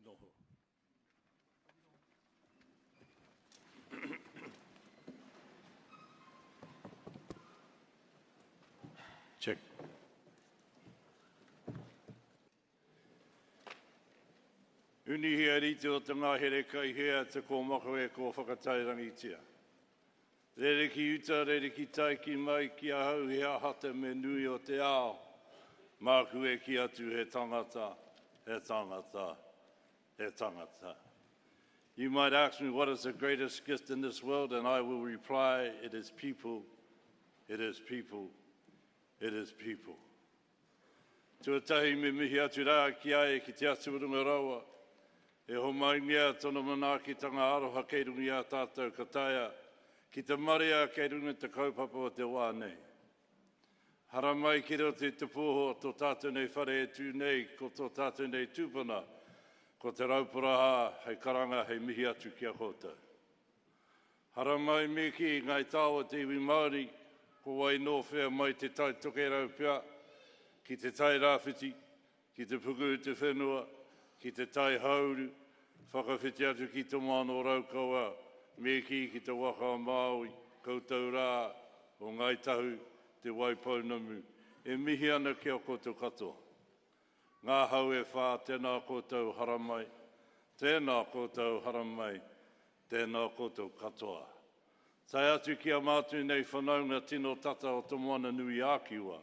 noho. Check. Uni hea rite o te ngahere kai hea te ko mako e ko whakatairangi tia. Rere ki uta, rere ki tai ki mai ki a hau hea hata me nui o te ao. Māku e ki atu he tangata, he tangata, he tangata. You might ask me what is the greatest gift in this world, and I will reply, it is people, it is people, it is people. Tuatahi me mihi atu rā ki ae ki te atu urunga rawa. E ho mai ngea tono manaki tanga aroha kei rungi a tātou kataia, ki te maria kei runga te kaupapa o te wā nei. Hara mai ki reo te tupoho tō tātou nei whare e tū nei, ko tō tātou nei tūpana, ko te raupuraha hei karanga hei mihi atu kia koutou. Hara mai me ki ngai tāua te iwi Māori, ko wai no whea mai te tai toke raupia, ki te tai rāwhiti, ki te puku te whenua, ki te tai hauru, whakawhiti atu ki te mano raukaua, me ki te waka Māui, koutou rā, o ngai tahu, te waipaunamu, e mihi ana ki a koutou katoa. Ngā hau e whā, tēnā koutou haramai, tēnā koutou haramai, tēnā koutou katoa. Tai atu ki a mātu nei whanaunga tino tata o te moana nui ākiwa.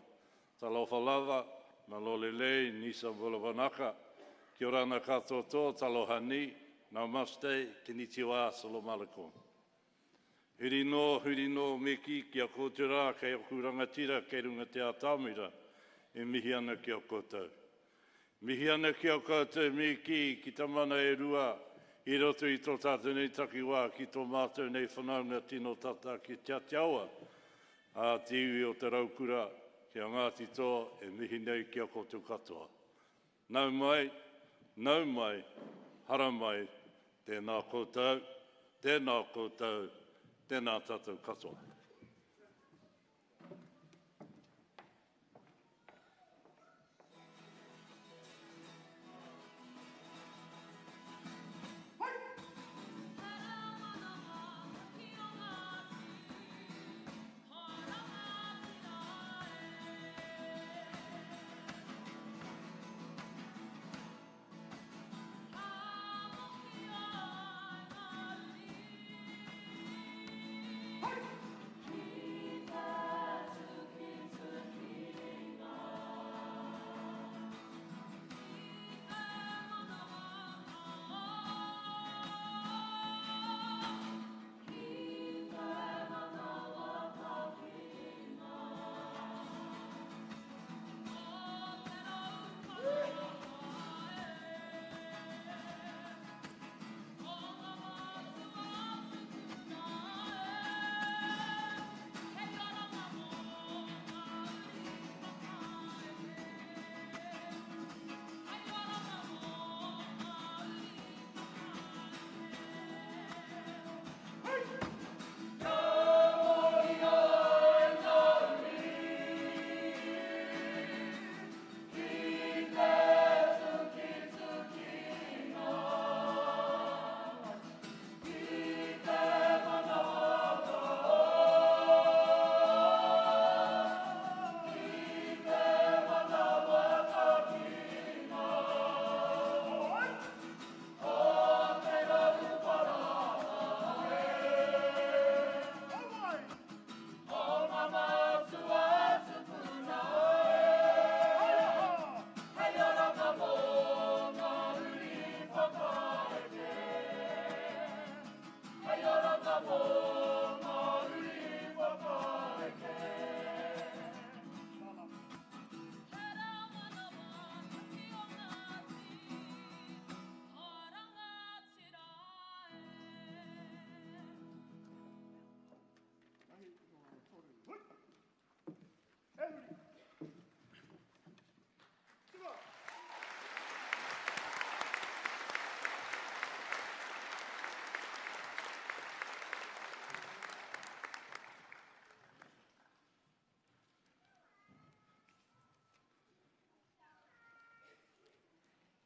Ta lawhalawa, ma lolelei, nisa walawanaka, ki o rana katoa, taloha ni, nā mastei, kinitiwa, salo malakom. Huri no, meki, ki a koutou rā, kei oku rangatira, kei runga te atamira, e mihi ana ki a koutou. Mihi ana ki a koutou, meki, ki ta mana e rua, I roto I tō tātou nei takiwā ki tō mātou nei whanaunga tino tata ki tia tiaua. A te iwi o te raukura, ki a Ngāti tō e mihi nei ki a koutou katoa. Nau mai, hara mai, tēnā koutou, tēnā tātou katoa.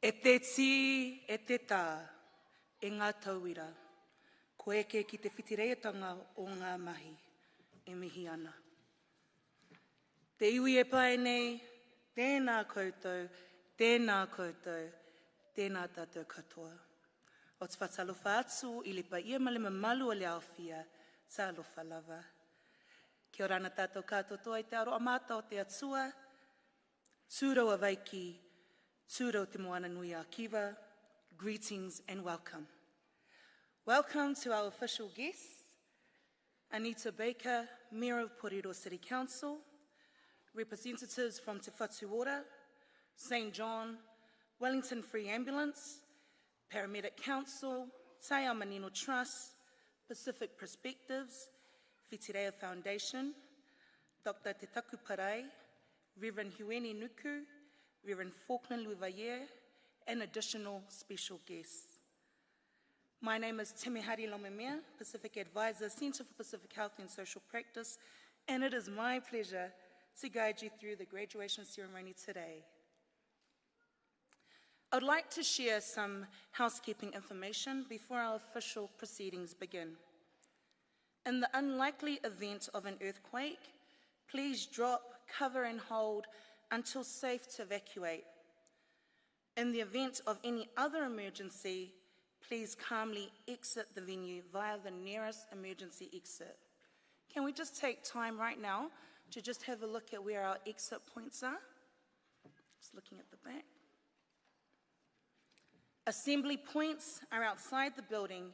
E te ti, e te tā, e ngā tauira, ko eke ki te whitireiatanga o ngā mahi, e mihi ana. Te iwi e pai nei, tēnā koutou, tēnā tātou katoa. O te whatalofa atu I le pa ia malema malu o le awhia, tā alofa lava. Kia ora ana tātou katoa I te aro amata o te atua, tūrau a waiki, tūrau te moana nui a kiwa, greetings and welcome. Welcome to our official guests, Anita Baker, Mayor of Poriro City Council, representatives from Te Whatu Ora, St. John, Wellington Free Ambulance, Paramedic Council, Tai Amanino Trust, Pacific Perspectives, Whitireia Foundation, Dr. Te Taku Parai, Reverend Hueni Nuku, Reverend Falkland Whitireia, and additional special guests. My name is Timihari Lomemea, Pacific Advisor, Centre for Pacific Health and Social Practice, and it is my pleasure to guide you through the graduation ceremony today. I'd like to share some housekeeping information before our official proceedings begin. In the unlikely event of an earthquake, please drop, cover and hold until safe to evacuate. In the event of any other emergency, please calmly exit the venue via the nearest emergency exit. Can we just take time right now to just have a look at where our exit points are? Just looking at the back. Assembly points are outside the building,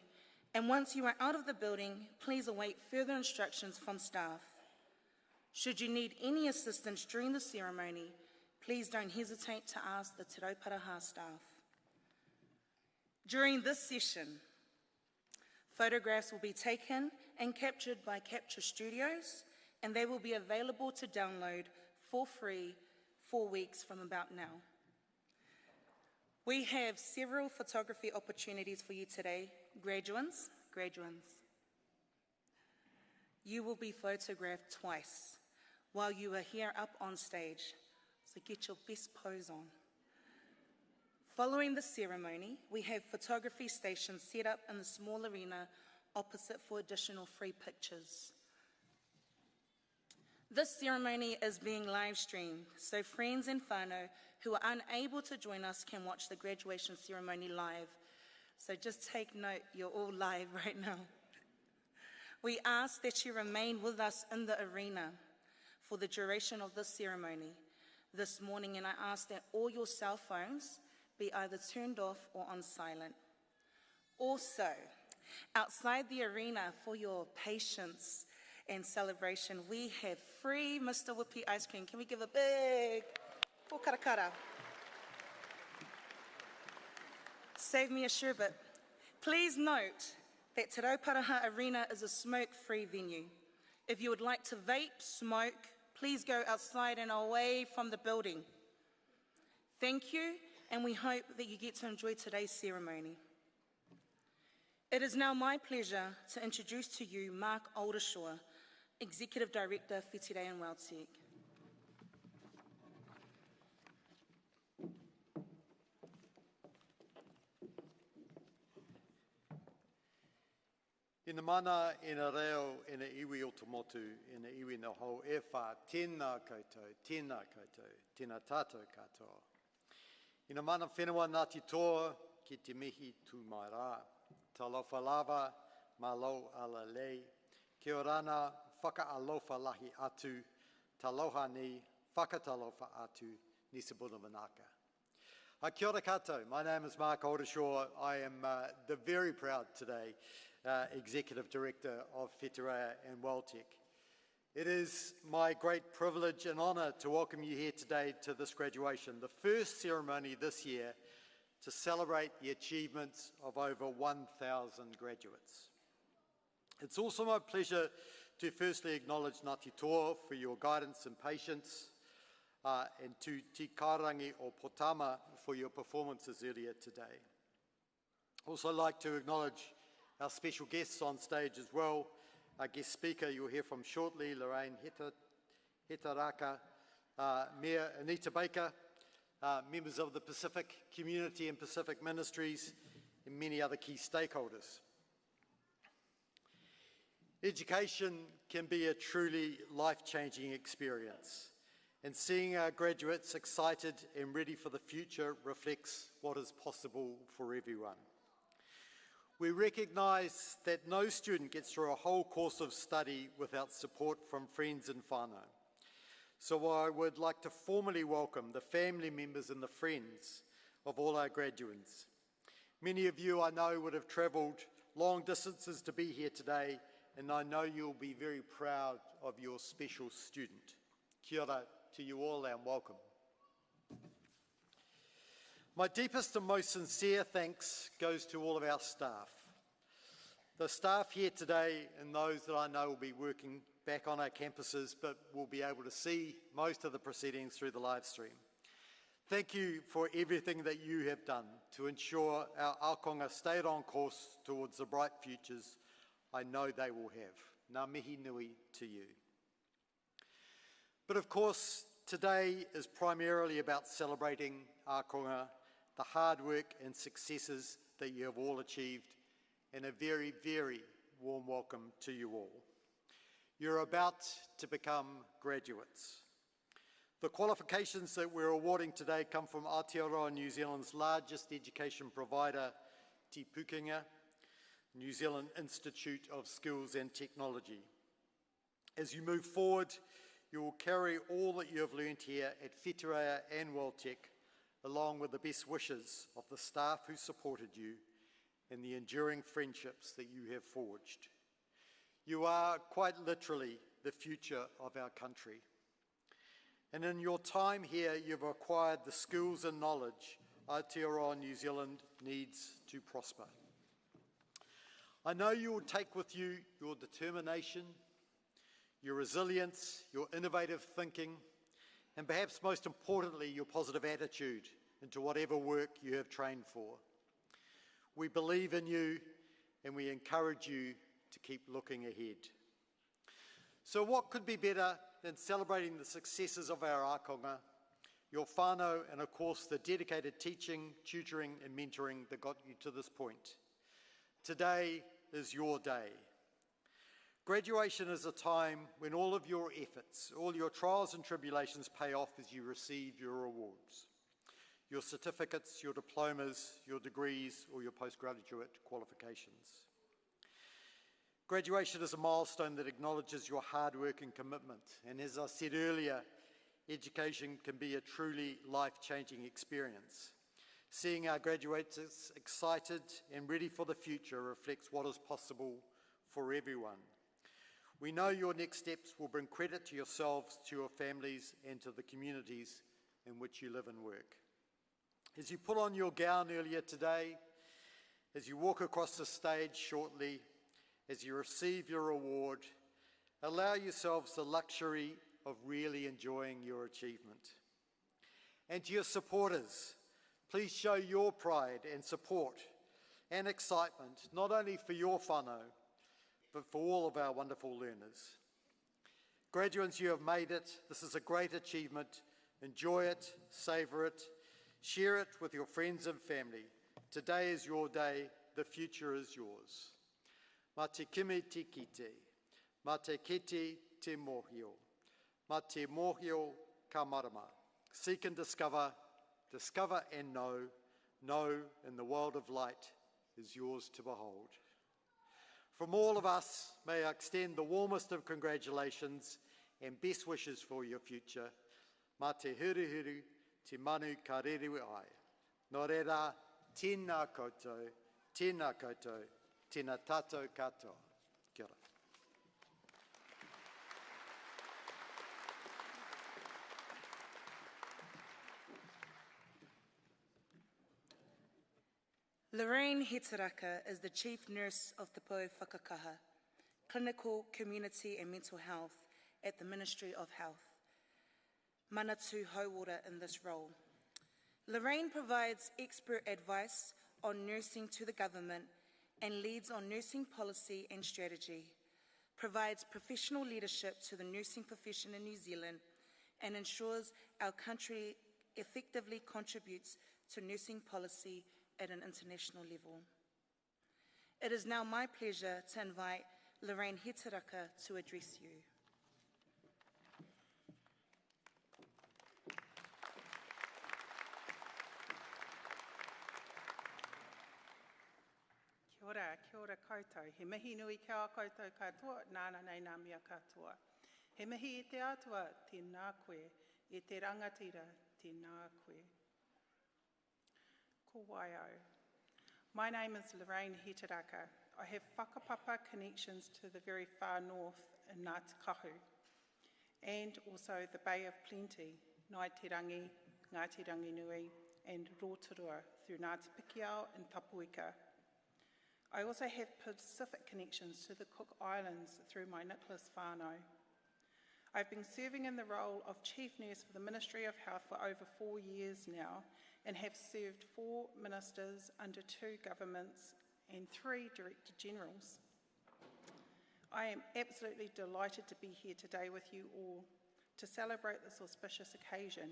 and once you are out of the building, please await further instructions from staff. Should you need any assistance during the ceremony, please don't hesitate to ask the Te Rauparaha staff. During this session, photographs will be taken and captured by Capture Studios, and they will be available to download for free 4 weeks from about now. We have several photography opportunities for you today. Graduands. You will be photographed twice while you are here up on stage, so get your best pose on. Following the ceremony, we have photography stations set up in the small arena opposite for additional free pictures. This ceremony is being live streamed, so friends and whānau who are unable to join us can watch the graduation ceremony live. So just take note, you're all live right now. We ask that you remain with us in the arena for the duration of this ceremony this morning, and I ask that all your cell phones be either turned off or on silent. Also, outside the arena for your patience and celebration, we have free Mr. Whippy ice cream. Can we give a big pōkarakara? Save me a sherbet. Please note that Te Rauparaha Arena is a smoke-free venue. If you would like to vape, smoke, please go outside and away from the building. Thank you, and we hope that you get to enjoy today's ceremony. It is now my pleasure to introduce to you Mark Oldershaw, Executive Director, Whitireia and WelTec. Ina mana, ina reo, ina iwi o tomotu, ina iwi na hou e wha, tēnā koutou, tēnā tātou katoa. Ina mana whenua Ngāti toa ki te mihi tū mai rā. Talofa lava, malo ala lei. Kia orana, whakaalofa lahi atu. Taloha ni, whakatalofa atu, nisabuna manaka. Kia ora katoa, my name is Mark Oldershaw. I am the very proud today Executive Director of Whitireia and WelTec. It is my great privilege and honour to welcome you here today to this graduation, the first ceremony this year to celebrate the achievements of over 1,000 graduates. It's also my pleasure to firstly acknowledge Ngāti Toa for your guidance and patience, and to Te Kārangi o Potama for your performances earlier today. I'd also like to acknowledge our special guests on stage as well. Our guest speaker you'll hear from shortly, Lorraine Hetaraka, Mayor Anita Baker, members of the Pacific Community and Pacific Ministries, and many other key stakeholders. Education can be a truly life-changing experience, and seeing our graduates excited and ready for the future reflects what is possible for everyone. We recognise that no student gets through a whole course of study without support from friends and whānau. So I would like to formally welcome the family members and the friends of all our graduates. Many of you I know would have travelled long distances to be here today, and I know you'll be very proud of your special student. Kia ora to you all and welcome. My deepest and most sincere thanks goes to all of our staff. The staff here today and those that I know will be working back on our campuses but will be able to see most of the proceedings through the live stream. Thank you for everything that you have done to ensure our akonga stayed on course towards the bright futures I know they will have. Ngā mihi nui to you. But of course, today is primarily about celebrating ākonga, the hard work and successes that you have all achieved, and a very, very warm welcome to you all. You're about to become graduates. The qualifications that we're awarding today come from Aotearoa, New Zealand's largest education provider, Te Pūkenga, New Zealand Institute of Skills and Technology. As you move forward, you will carry all that you have learned here at Whitireia and WelTec, along with the best wishes of the staff who supported you and the enduring friendships that you have forged. You are quite literally the future of our country. And in your time here, you've acquired the skills and knowledge Aotearoa New Zealand needs to prosper. I know you will take with you your determination, your resilience, your innovative thinking, and perhaps most importantly, your positive attitude into whatever work you have trained for. We believe in you and we encourage you to keep looking ahead. So what could be better than celebrating the successes of our ākonga, your whānau, and of course the dedicated teaching, tutoring and mentoring that got you to this point. Today is your day. Graduation is a time when all of your efforts, all your trials and tribulations pay off as you receive your awards, your certificates, your diplomas, your degrees, or your postgraduate qualifications. Graduation is a milestone that acknowledges your hard work and commitment. And as I said earlier, education can be a truly life-changing experience. Seeing our graduates excited and ready for the future reflects what is possible for everyone. We know your next steps will bring credit to yourselves, to your families, and to the communities in which you live and work. As you put on your gown earlier today, as you walk across the stage shortly, as you receive your award, allow yourselves the luxury of really enjoying your achievement. And to your supporters, please show your pride and support and excitement, not only for your whānau, but for all of our wonderful learners. Graduates, you have made it. This is a great achievement. Enjoy it, savour it, share it with your friends and family. Today is your day, the future is yours. Ma te kimi te kite, ma te kete te mōhio, ma te mōhio ka marama. Seek and discover, discover and know, and the world of light is yours to behold. From all of us, may I extend the warmest of congratulations and best wishes for your future. Ma te huru te manu ka rerewe ai. Nō reira, tēnā koutou, tēnā tātou katoa. Kia ora. Lorraine Hitaraka is the Chief Nurse of Te Pou Whakakaha, Clinical, Community and Mental Health at the Ministry of Health. Mana tū hauora in this role. Lorraine provides expert advice on nursing to the government and leads on nursing policy and strategy, provides professional leadership to the nursing profession in New Zealand, and ensures our country effectively contributes to nursing policy at an international level. It is now my pleasure to invite Lorraine Hitaraka to address you. Kia ora koutou. He mihi nui kia koutou katoa, nāna nei ngā mea katoa. He mihi I te atua, tēnā koe. I te rangatira, tēnā koe. Ko waio. My name is Lorraine Hitaraka. I have whakapapa connections to the very far north in Ngāti Kahu, and also the Bay of Plenty, Ngāi Te Rangi, Ngāti Ranginui, and Rotorua through Ngāti Pikiao and Tapuika. I also have Pacific connections to the Cook Islands through my Nicholas whānau. I've been serving in the role of Chief Nurse for the Ministry of Health for over 4 years now, and have served 4 ministers under 2 governments and 3 Director Generals. I am absolutely delighted to be here today with you all to celebrate this auspicious occasion,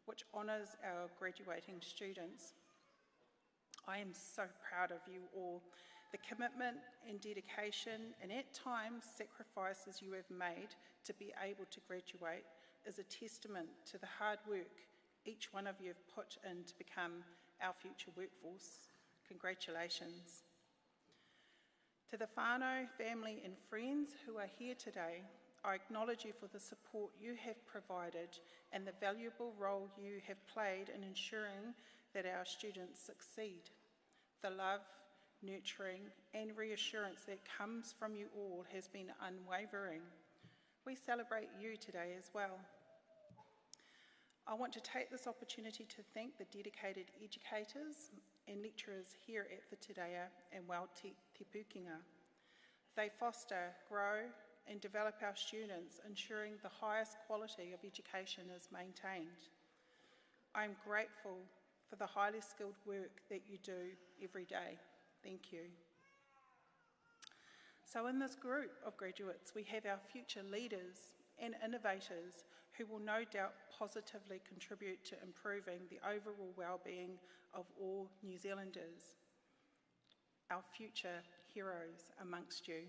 which honours our graduating students. I am so proud of you all. The commitment and dedication and at times sacrifices you have made to be able to graduate is a testament to the hard work each one of you have put in to become our future workforce. Congratulations. To the whānau, family and friends who are here today, I acknowledge you for the support you have provided and the valuable role you have played in ensuring that our students succeed. The love, nurturing and reassurance that comes from you all has been unwavering. We celebrate you today as well. I want to take this opportunity to thank the dedicated educators and lecturers here at Whitireia and WelTec Te Pūkenga. They foster, grow and develop our students, ensuring the highest quality of education is maintained. I am grateful for the highly skilled work that you do every day. Thank you. So in this group of graduates, we have our future leaders and innovators who will no doubt positively contribute to improving the overall well-being of all New Zealanders, our future heroes amongst you.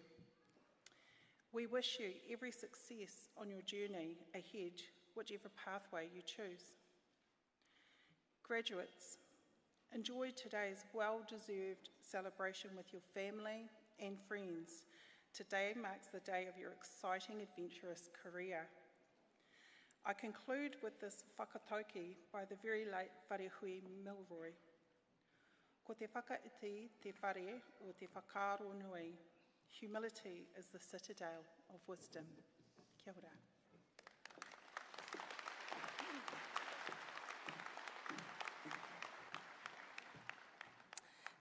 We wish you every success on your journey ahead, whichever pathway you choose. Graduates, enjoy today's well-deserved celebration with your family and friends. Today marks the day of your exciting, adventurous career. I conclude with this whakatauki by the very late Wharehui Milroy. Ko te whakaiti te whare o te whakaaro nui. Humility is the citadel of wisdom. Kia ora.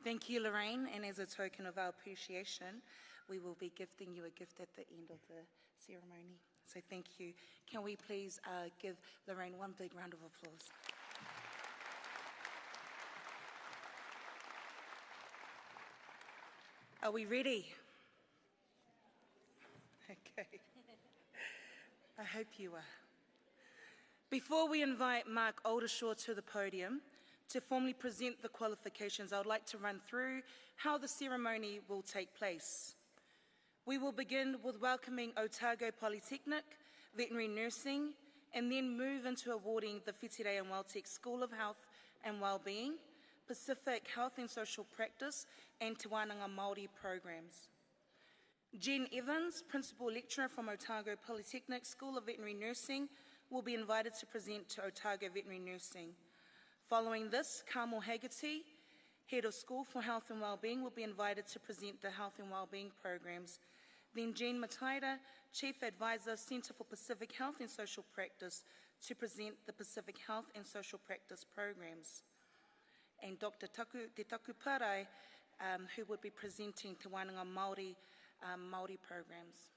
Thank you, Lorraine, and as a token of our appreciation, we will be gifting you a gift at the end of the ceremony. So thank you. Can we please give Lorraine one big round of applause? Are we ready? Okay. I hope you are. Before we invite Mark Oldershaw to the podium to formally present the qualifications, I would like to run through how the ceremony will take place. We will begin with welcoming Otago Polytechnic, Veterinary Nursing, and then move into awarding the Whitireia and WelTec School of Health and Wellbeing, Pacific Health and Social Practice, and Te Wānanga Māori programs. Jen Evans, Principal Lecturer from Otago Polytechnic School of Veterinary Nursing, will be invited to present to Otago Veterinary Nursing. Following this, Carmel Haggerty, Head of School for Health and Wellbeing, will be invited to present the Health and Wellbeing programs. Then Jean Mataira, Chief Advisor, Centre for Pacific Health and Social Practice, to present the Pacific Health and Social Practice programs. And Dr. Te Taku Parai, who would be presenting Te Wānanga Māori programs.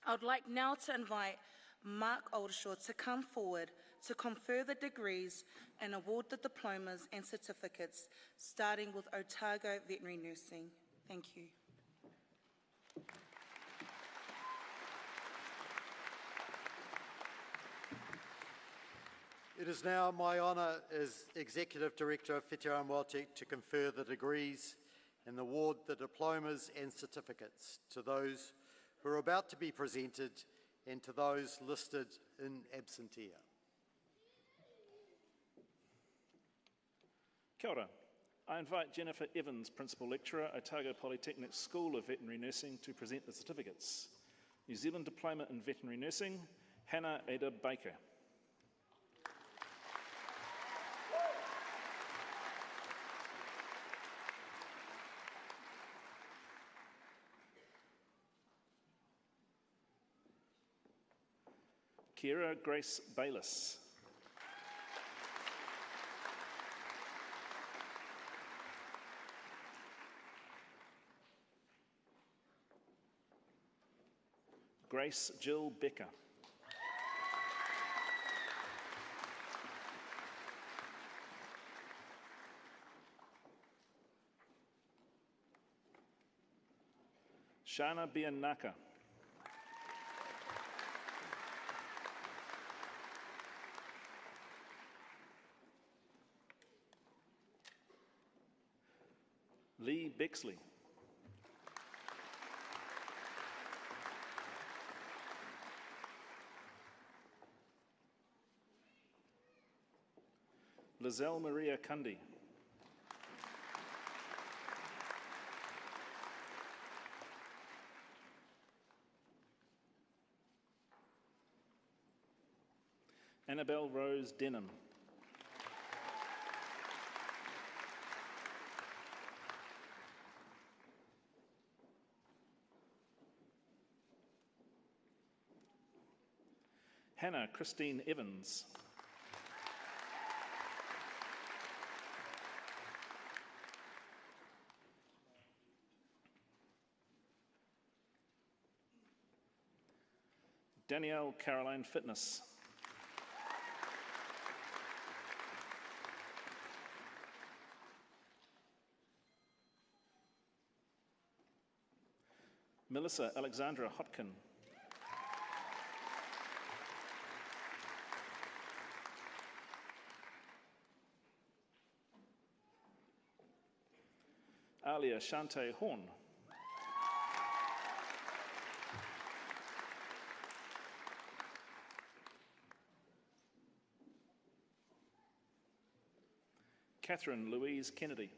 I would like now to invite Mark Oldershaw to come forward to confer the degrees and award the diplomas and certificates, starting with Otago Veterinary Nursing. Thank you. It is now my honour as Executive Director of Whitireia and WelTec to confer the degrees and award the diplomas and certificates to those who are about to be presented and to those listed in absentia. Kia ora. I invite Jennifer Evans, Principal Lecturer, Otago Polytechnic School of Veterinary Nursing, to present the certificates. New Zealand Diploma in Veterinary Nursing, Hannah Ada Baker. Kira Grace Bayliss. Grace Jill Becker. Shana Bianaka. Lee Bexley. Lizelle Maria Cundy. Annabelle Rose Denham. Hannah Christine Evans. Danielle Caroline Fitness. Melissa Alexandra Hopkin. Alia Shante Horn. Catherine Louise Kennedy.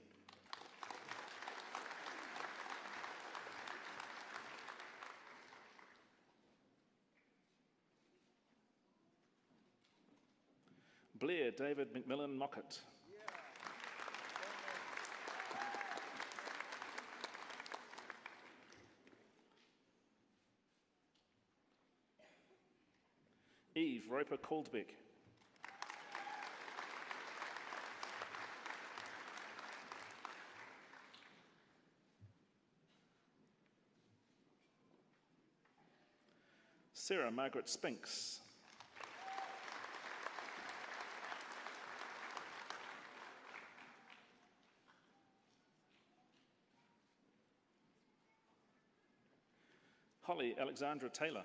Blair David McMillan Mockett. Eve Roper Coldbeck. Sarah Margaret Spinks. Holly Alexandra Taylor.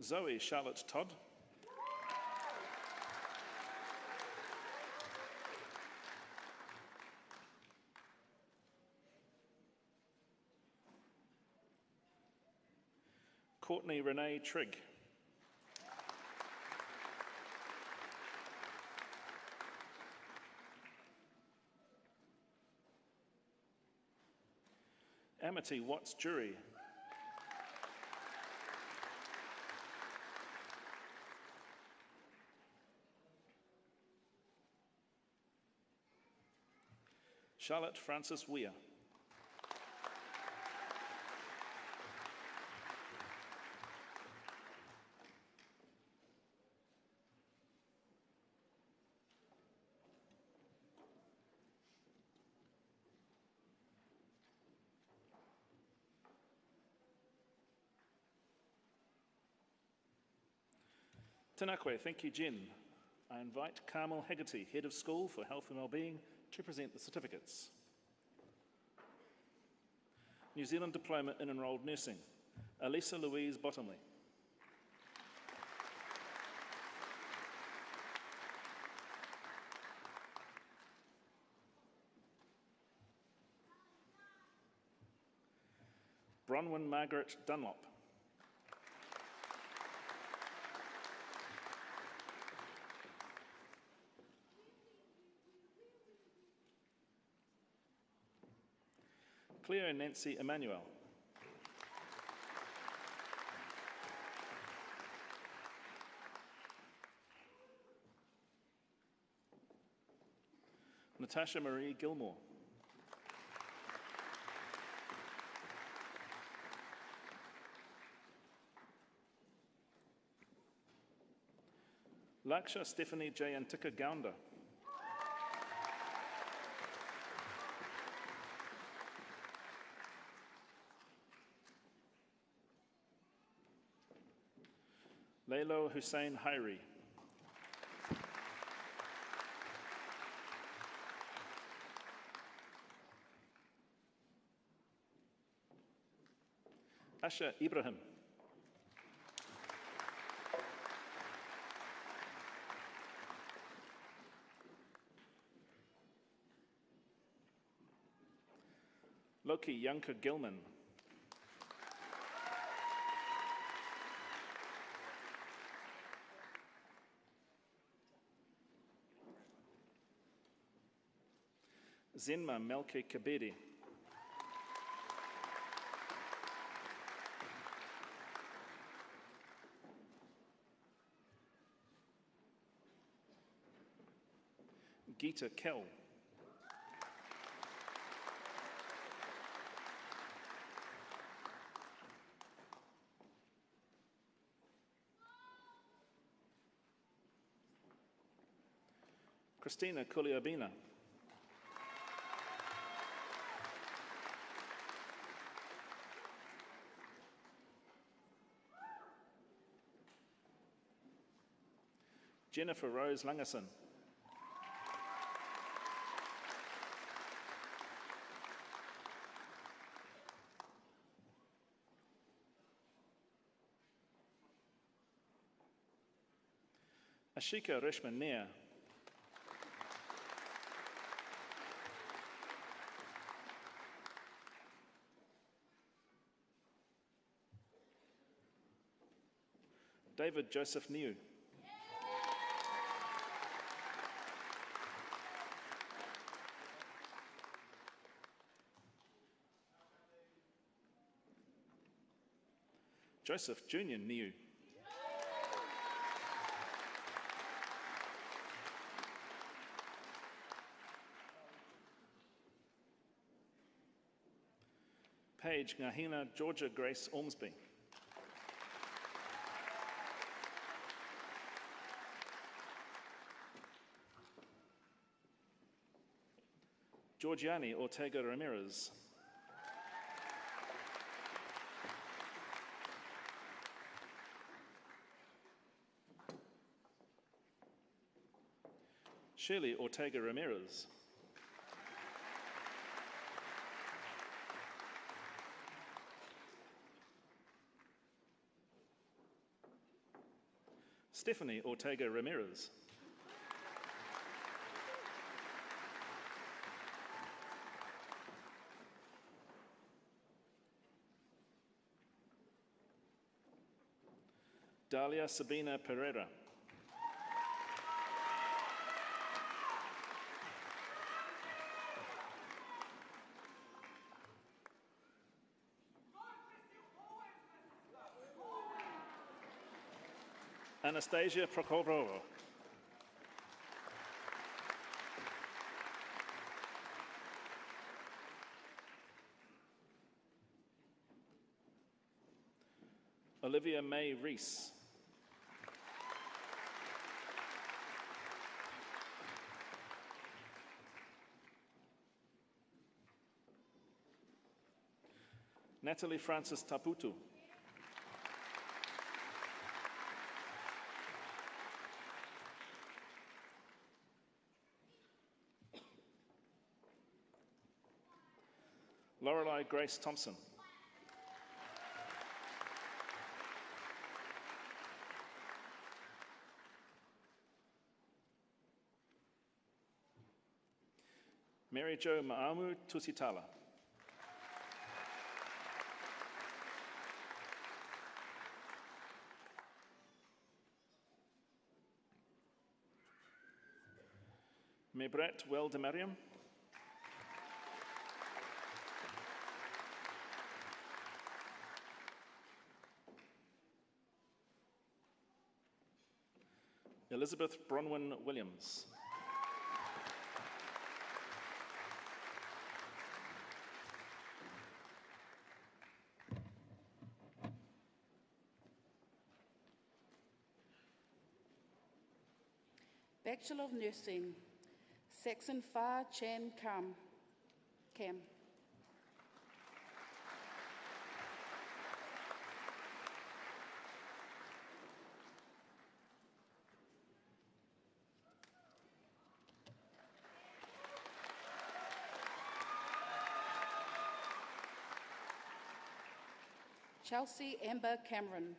Zoe Charlotte Todd. Courtney Renee Trigg. Amity Watts Jury. Charlotte Francis Weir. Tēnā koe, thank you, Jen. I invite Carmel Haggerty, Head of School for Health and Wellbeing, to present the certificates. New Zealand Diploma in Enrolled Nursing, Elisa Louise Bottomley. Bronwyn Margaret Dunlop. Cleo Nancy Emmanuel. Natasha Marie Gilmore. Laksha Stephanie Jayantika Gaunda. Laylo Hussein Hairi. Asha Ibrahim. Loki Youngker Gilman. Zenma Melke Kabedi. Gita Kell. Christina Kuliabina. Jennifer Rose Langerson. Ashika Reshman Nair. David Joseph Niu. Joseph Junior Niu. Paige Ngahina Georgia Grace Ormsby. Georgiani Ortega Ramirez. Shirley Ortega Ramirez. Stephanie Ortega Ramirez. Dalia Sabina Pereira. Anastasia Prokhorova. Olivia May Reese. Natalie Francis Taputu. Lorelei Grace Thompson. Mary Jo Maamu Tusitala. Mebret Weldemariam. Elizabeth Bronwyn Williams. Bachelor of Nursing, Saxon Fa Chan Cam. Chelsea Amber Cameron.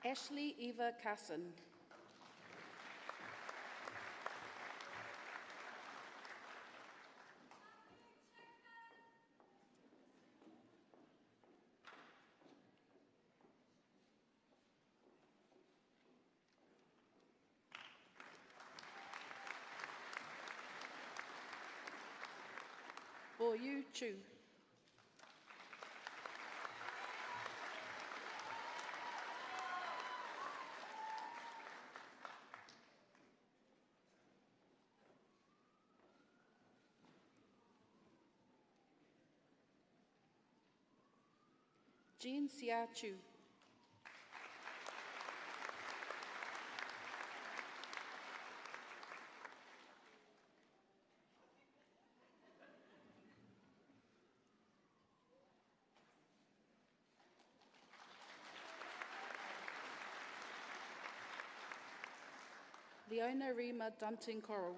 Ashley Eva Carson. Boyu Chu. Jean Sia Chu. Leona Rima Dunting Coral.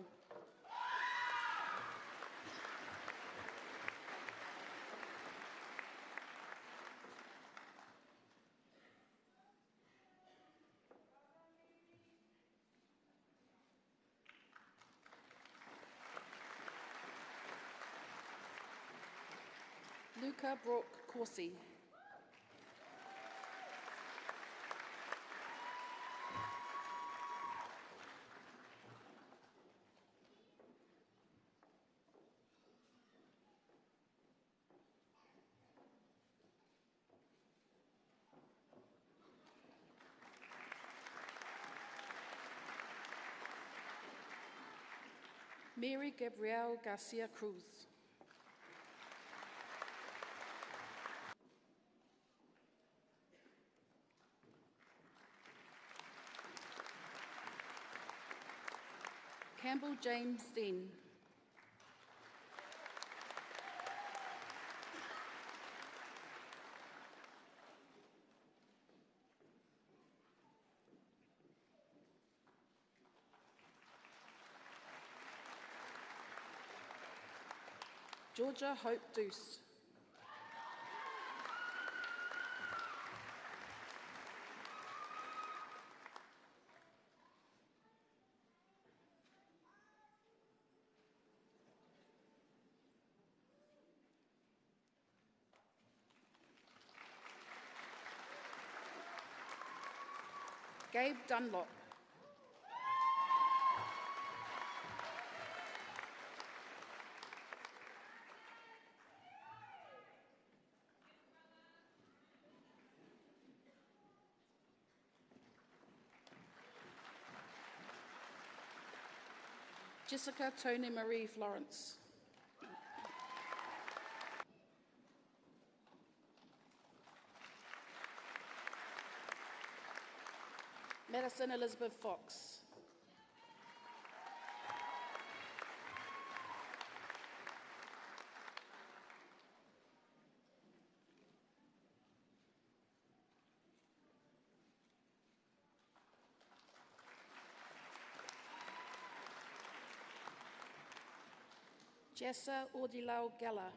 Luca Brook Corsi. Mary Gabrielle Garcia Cruz. Campbell James Dean. Georgia Hope Deuce. Gabe Dunlop. Jessica Tony Marie Florence. Madison Elizabeth Fox. Jessa Ordilau Gala.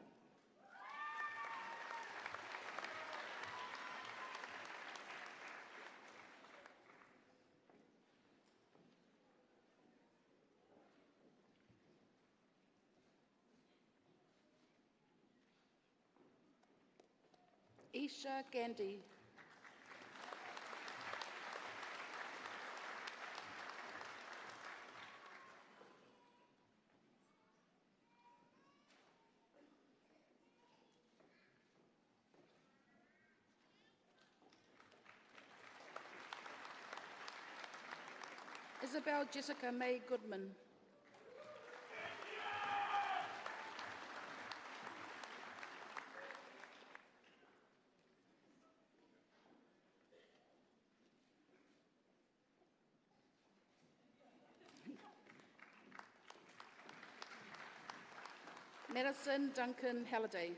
Isha Gandhi. Isabel Jessica May Goodman. Madison Duncan Halliday.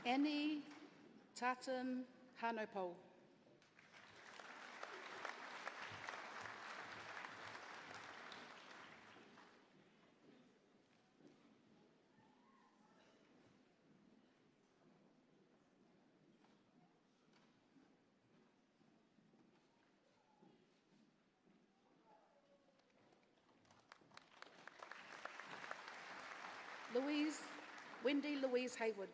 Annie Tatum Hanopou. Wendy Louise Hayward.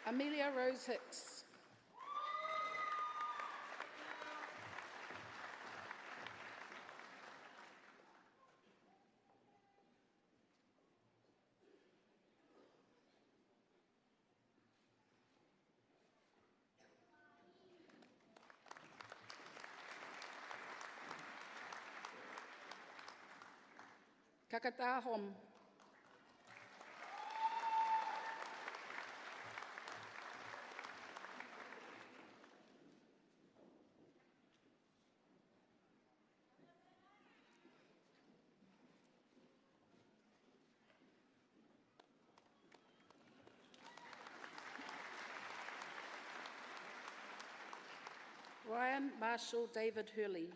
Amelia Rose Hicks. Kakata Hom. Ryan Marshall David Hurley.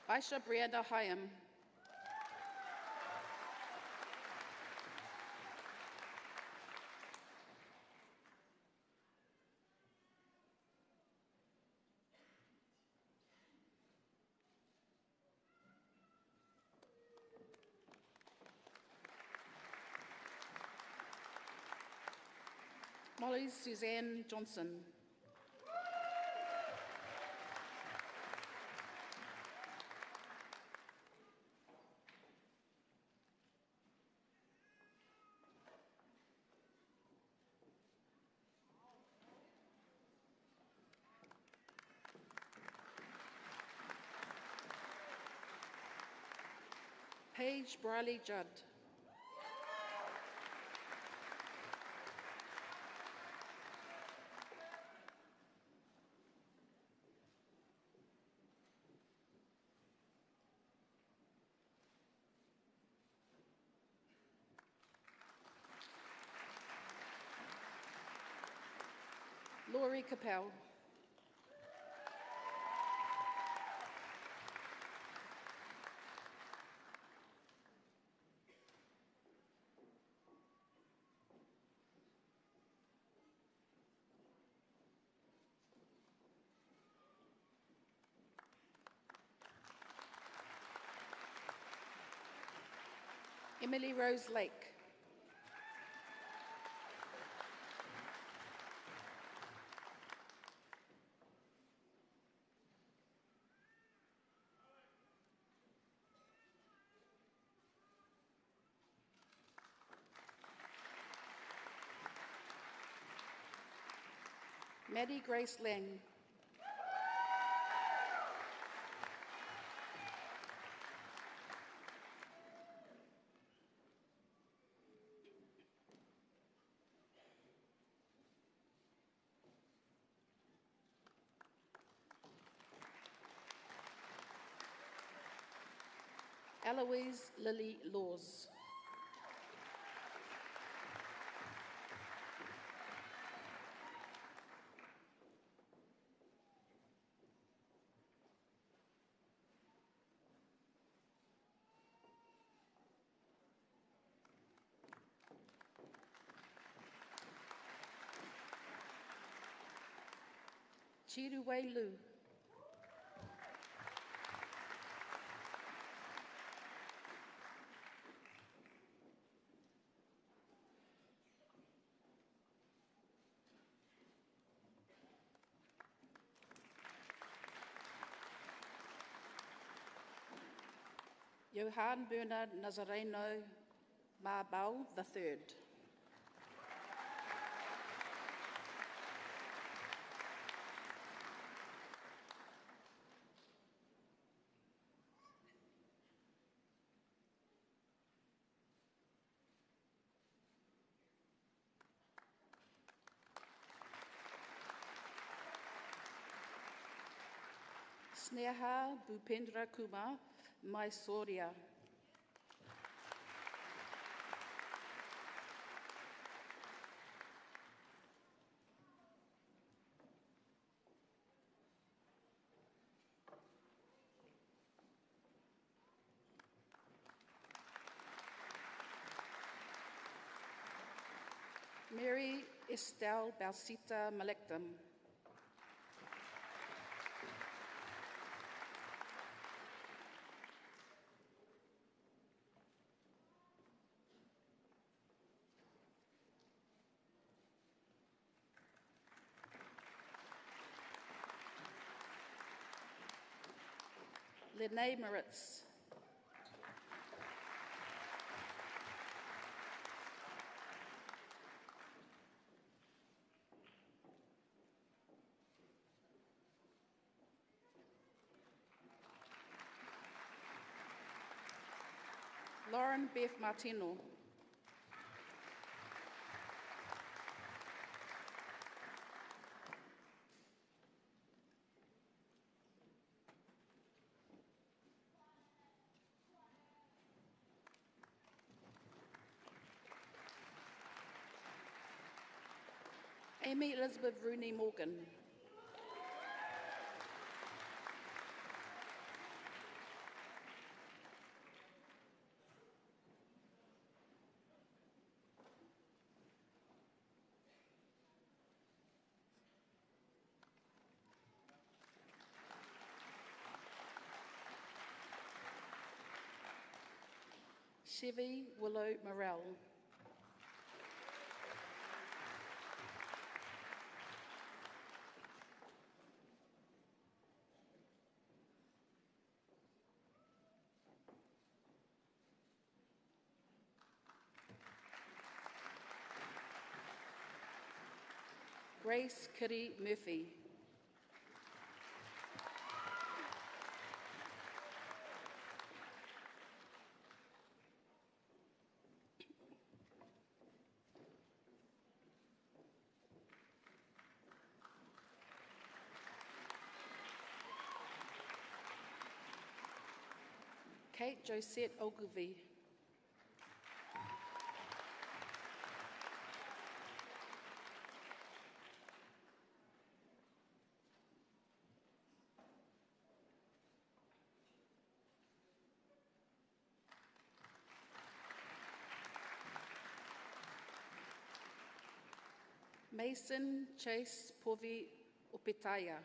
Aisha Brianna Hyam. Molly Suzanne Johnson. Paige Briley Judd. Laurie Capel. Emily Rose Lake. Maddie Grace Lang. Eloise Lily Laws. Chiruwei Lu. Johann Bernard Nazareno Marbau III. Sneha Bhupendra Kumar Mysooria. Mary Estelle Balsita Malekdam. Lene Moritz. Lauren Beth Martino. Amy Elizabeth Rooney Morgan. Chevy Willow Morell. Grace Kitty Murphy. Kate Josette Ogilvie. Mason Chase Povi Opetaya.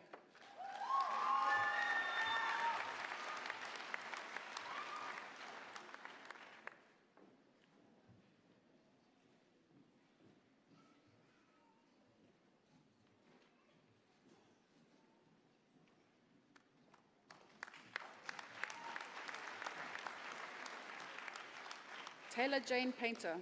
Taylor Jane Painter.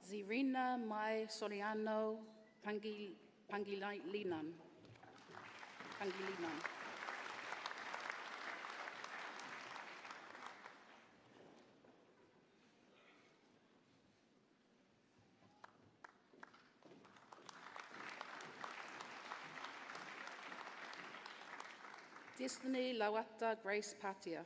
Zirina Mai Soriano Pangilinan. Destiny Lawata Grace Patia.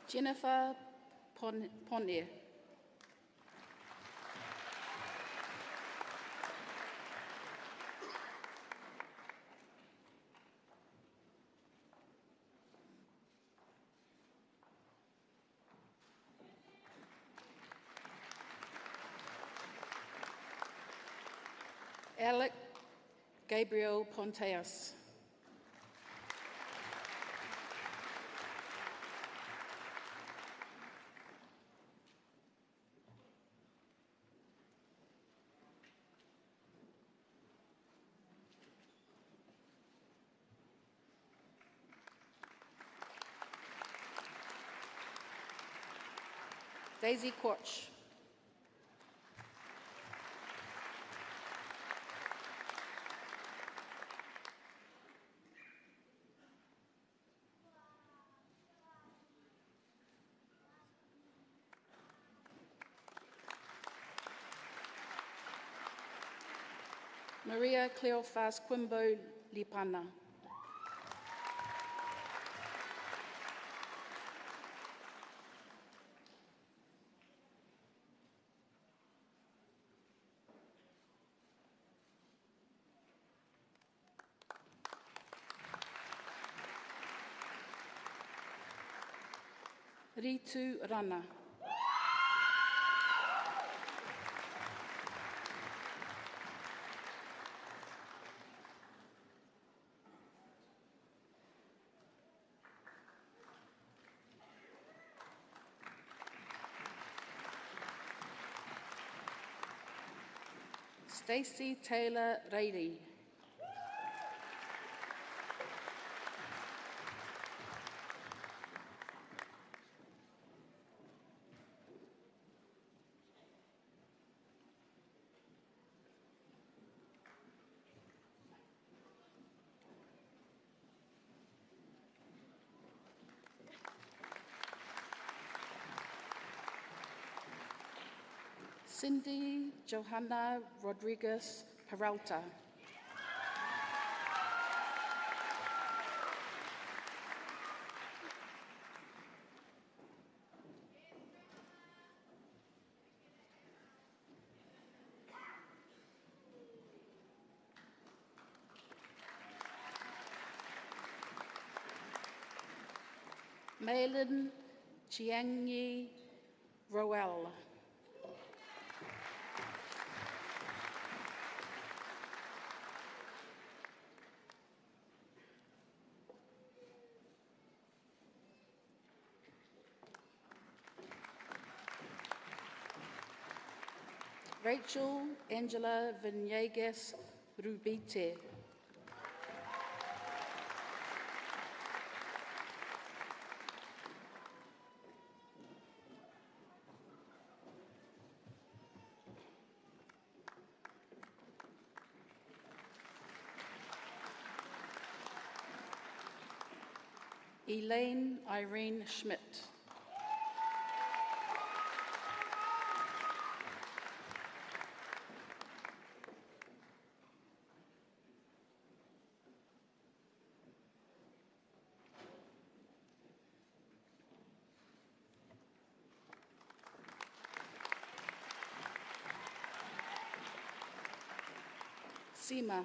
Jennifer Ponnier. Alec Gabriel Ponteas. Daisy Quach. Maria Cleophas Quimbo Lipana. Ritu Rana. Stacey Taylor Reilly. Cindy Johanna Rodriguez Peralta. Malin Chiangi Roel. Rachel Angela Vinegas Rubite. Elaine Irene Schmidt. Sima.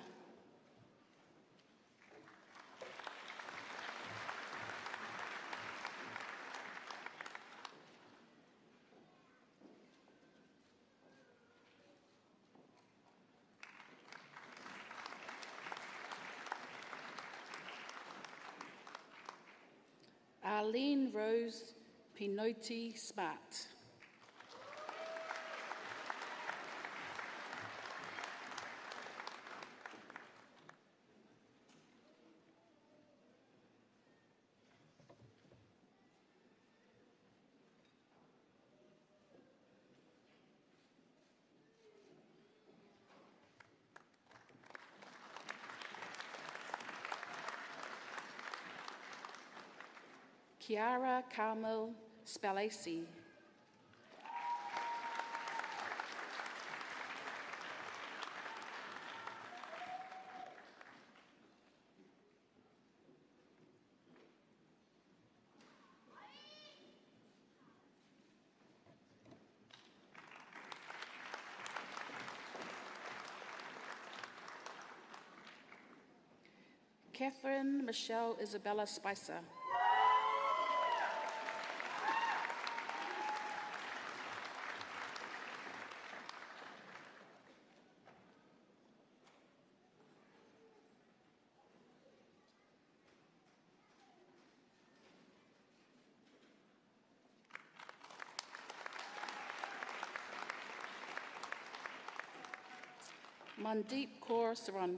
Arlene Rose Pinoti Smart. Kiara Carmel Spalacy. Catherine Michelle Isabella Spicer. Mandeep Kaur Saran.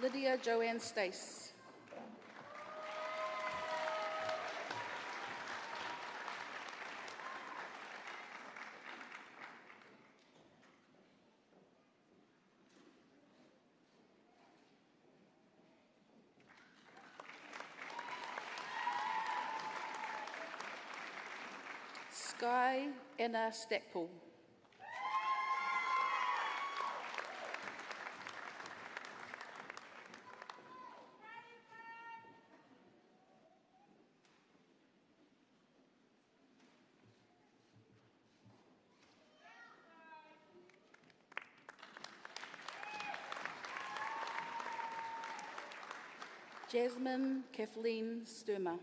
Lydia Joanne Stace. Sky Anna Stackpool. Jasmine Kathleen Sturmer.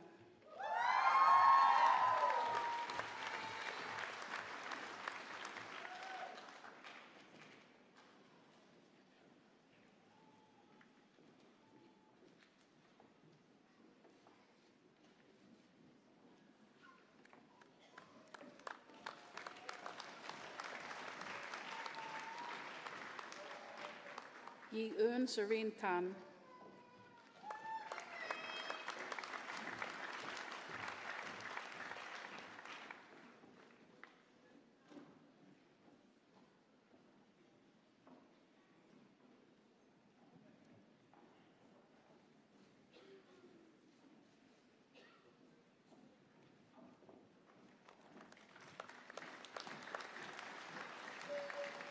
Yi Eun Serene Tan.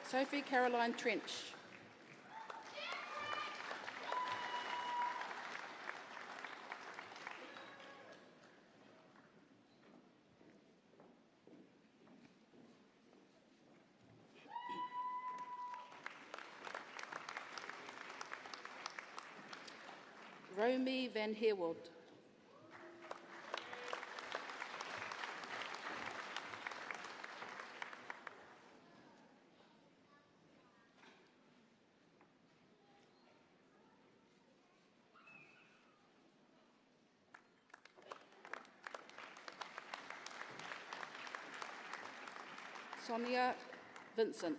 Sophie Caroline Trench. Romy Van Herwood. Sonia Vincent.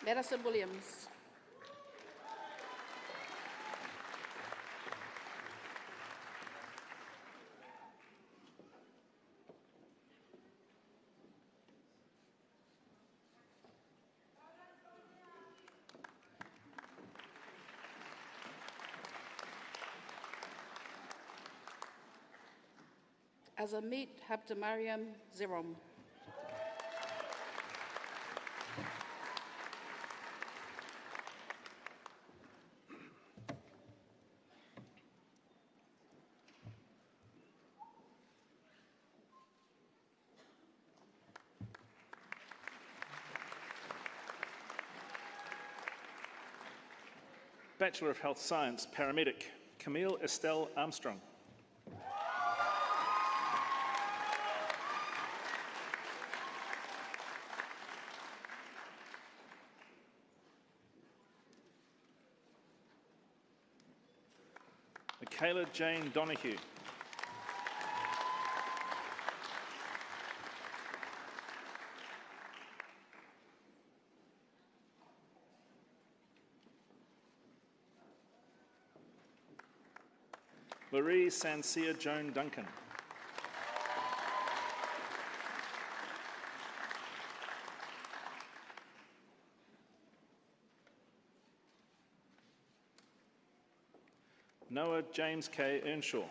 Madison Williams. Azamit Habdamariam Zerom. Bachelor of Health Science, paramedic, Camille Estelle Armstrong. Michaela Jane Donahue. Marie Sansia Joan Duncan. Noah James K. Earnshaw.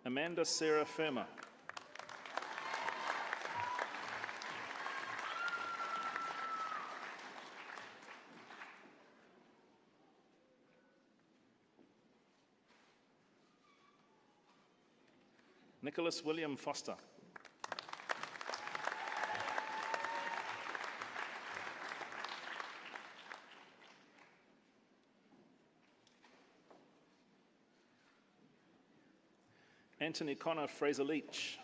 Amanda Sarah Firma. Nicholas William Foster. Anthony Connor Fraser Leach.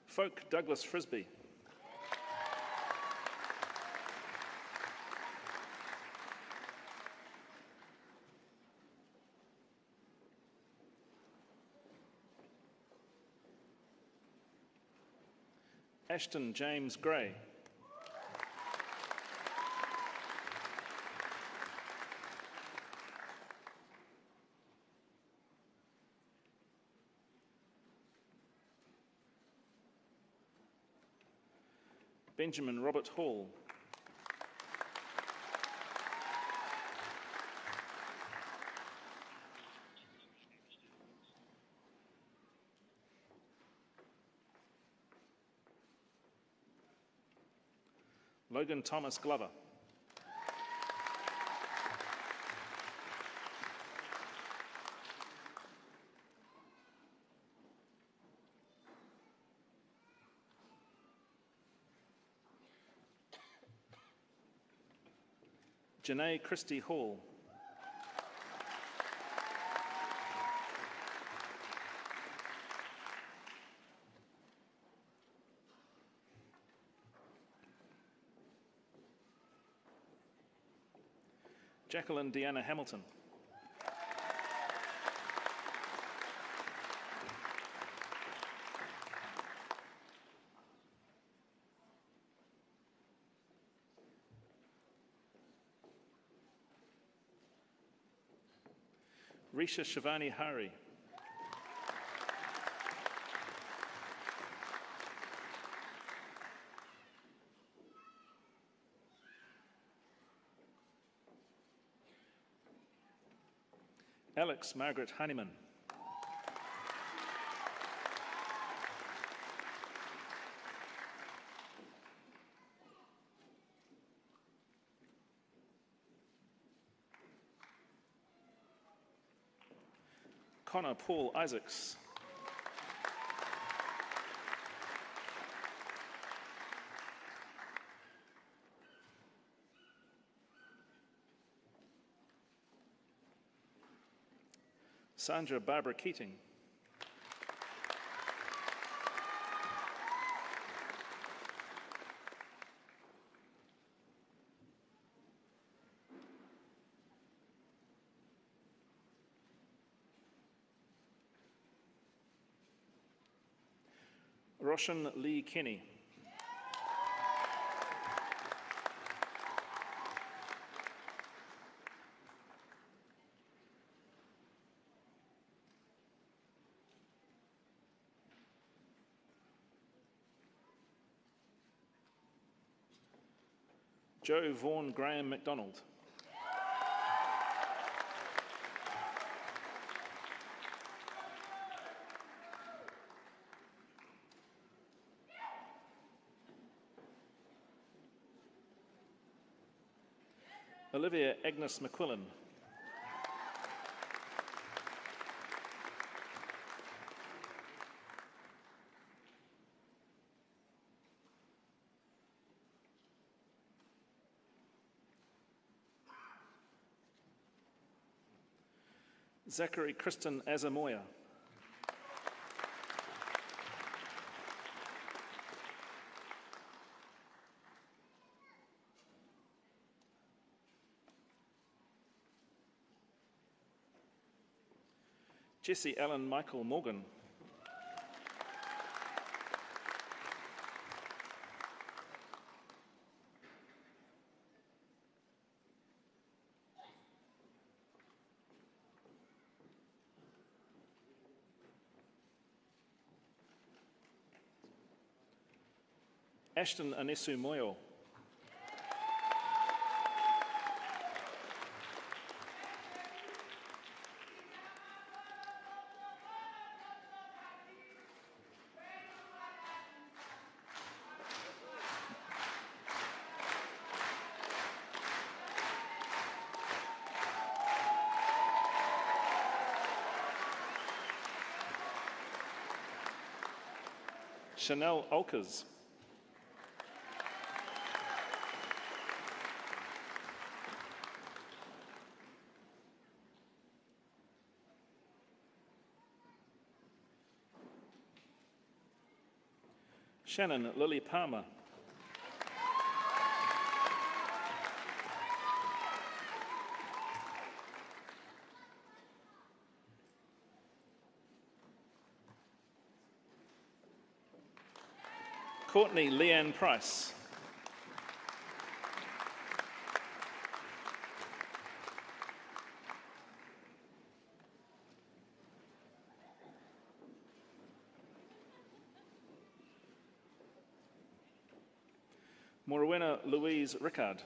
Folk Douglas Frisbee. Ashton James Gray. Benjamin Robert Hall. Logan Thomas Glover. Janae Christie Hall. Jacqueline Deanna Hamilton. Risha Shivani Hari. Alex Margaret Honeyman. Connor Paul Isaacs. Sandra Barbara Keating. Roshan Lee Kenny. Joe Vaughan Graham MacDonald. Olivia Agnes McQuillan. Zachary Kristen Azamoya. Jesse Allen Michael Morgan. Ashton Anesu Moyo. Chanel Olkers. Shannon Lily Palmer. Courtney Leanne Price. Morowena Louise Rickard.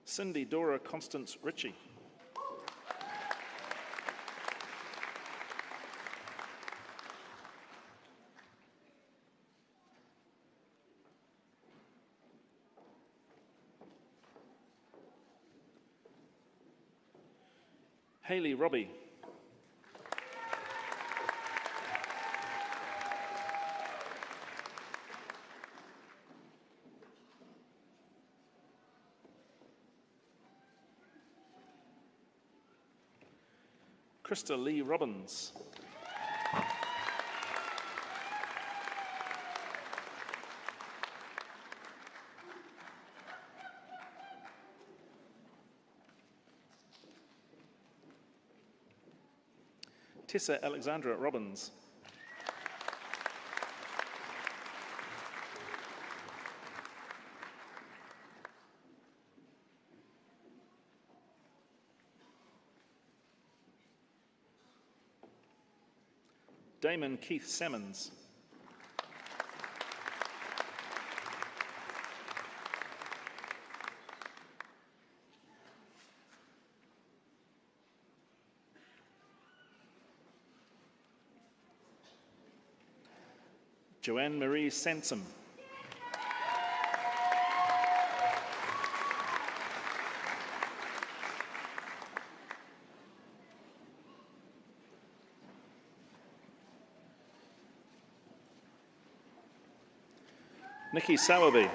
Cindy Dora Constance Ritchie. Hayley Robbie. Krista Lee Robbins. Tessa Alexandra Robbins. Damon Keith Salmons. Joanne Marie Sansom. Nikki Sowerby.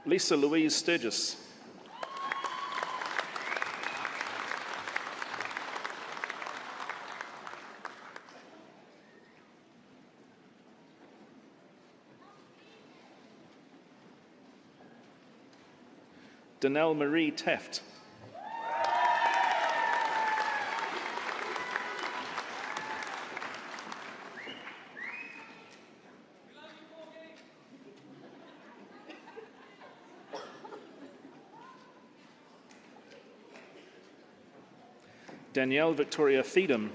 Lisa Louise Sturgis. Danelle Marie Taft. Danielle Victoria Feedham.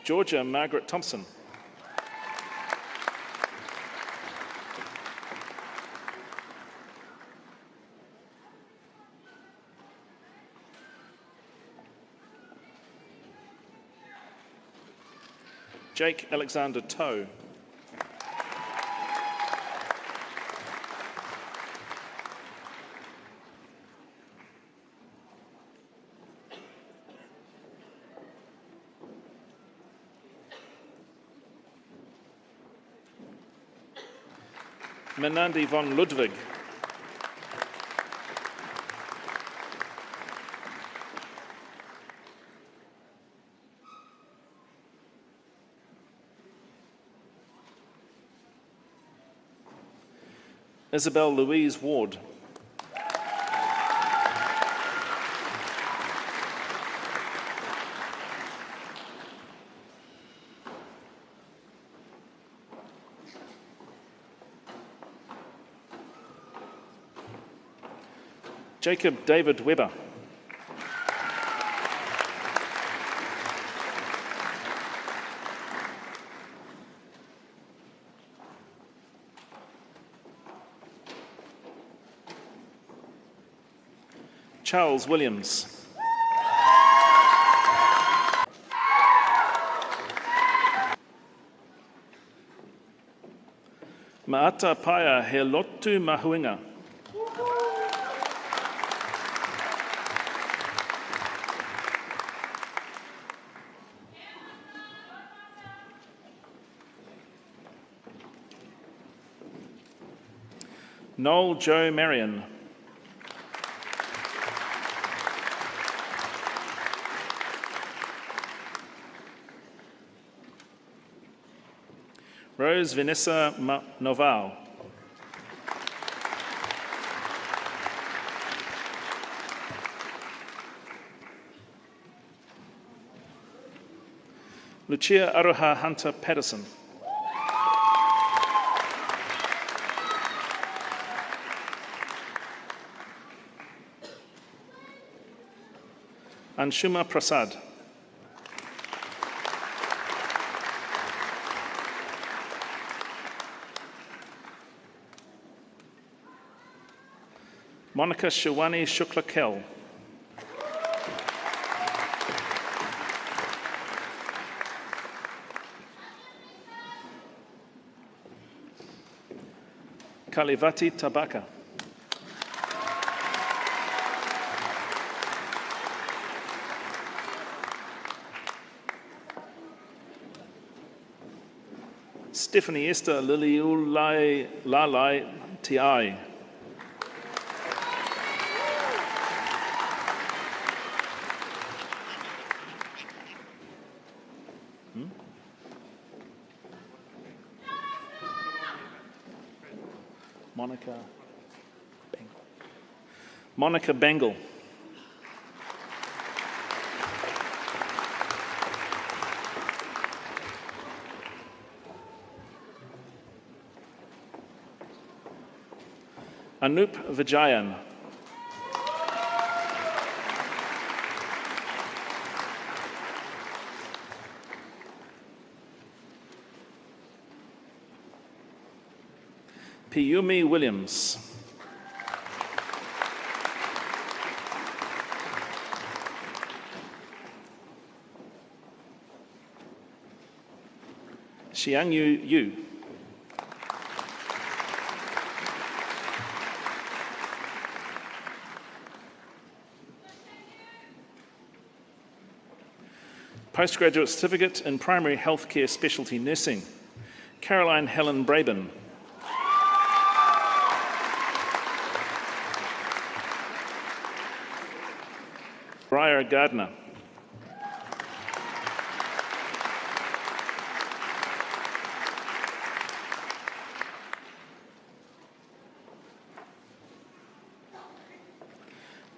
Georgia Margaret Thompson. Jake Alexander Toe. Menandi von Ludwig. Isabel Louise Ward. Jacob David Weber. Charles Williams. Maata Paia he lotu mahuinga. Noel Joe Marion. Rose Vanessa Noval. Lucia Aroha Hunter Patterson. Anshuma Prasad. Monica Shawani Shukla Kel. Kalivati Tabaka. Stephanie Esther Liliulai Lalai Tiai. Monica Bangle. Anup Vijayan. Piyumi Williams. Xiangyu Yu. Postgraduate Certificate in Primary Healthcare Specialty Nursing, Caroline Helen Braben. Briar Gardner.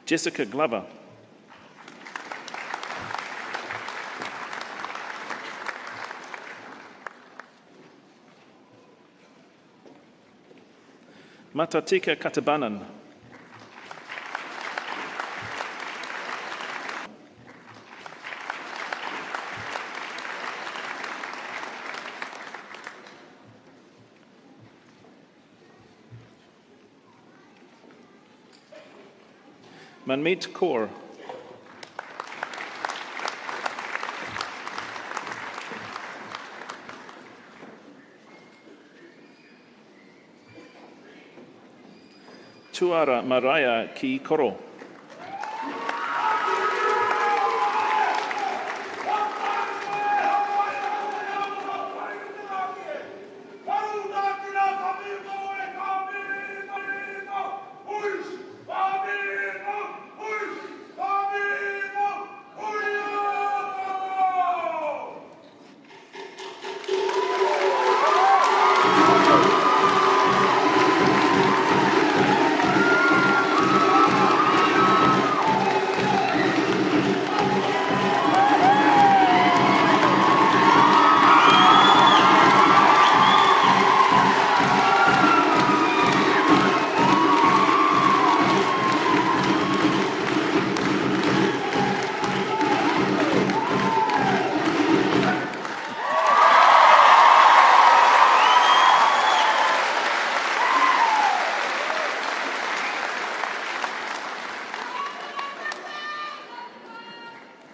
Jessica Glover. Matatika Katabanan. Manmeet Kaur. Tuara Maraya Ki Koro.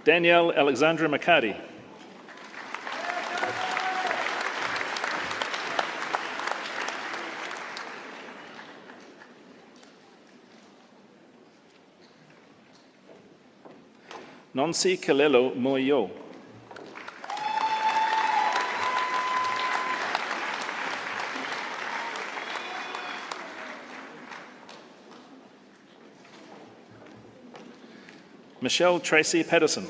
Danielle Alexandra McCarty. Nonsi Kalelo Moyo. Michelle Tracy Patterson.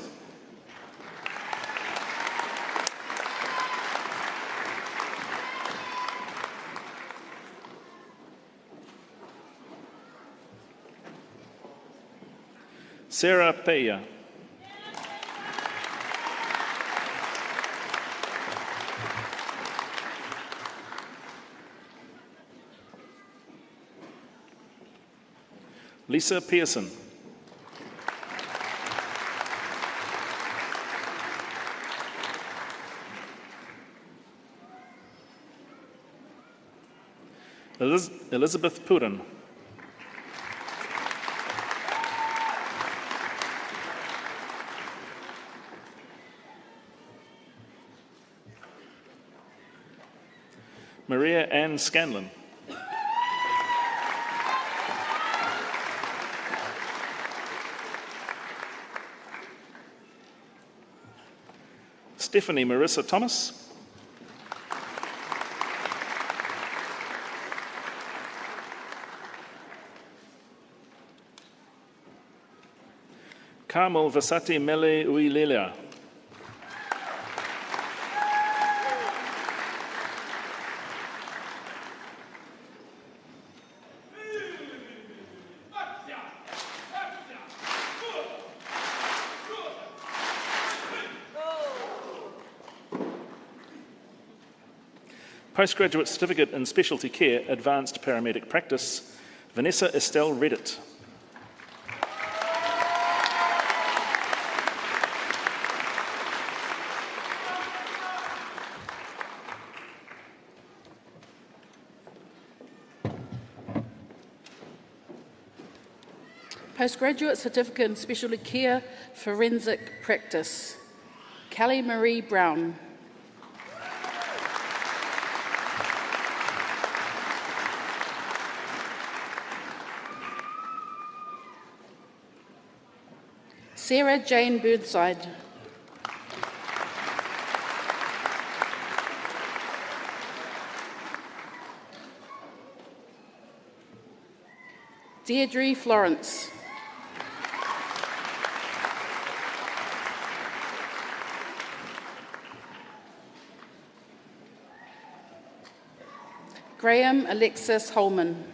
Sarah Peya. Lisa Pearson. Elizabeth Purin. Maria Ann Scanlon. Stephanie Marissa Thomas. Carmel Vasati Mele Uilelia. Postgraduate Certificate in Specialty Care, Advanced Paramedic Practice, Vanessa Estelle Reddit. Postgraduate Certificate in Specialty Care, Forensic Practice, Kelly Marie Brown. Sarah Jane Birdside. Deirdre Florence. Graham Alexis Holman.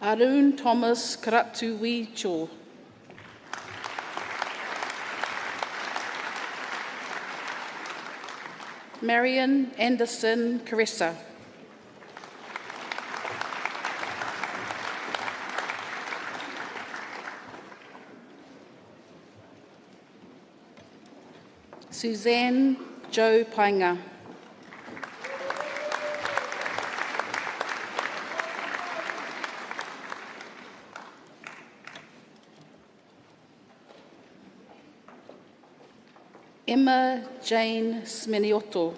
Arun Thomas Karaptu Cho. Marion Anderson Carissa. Suzanne Joe Painga. Emma Jane Smenioto.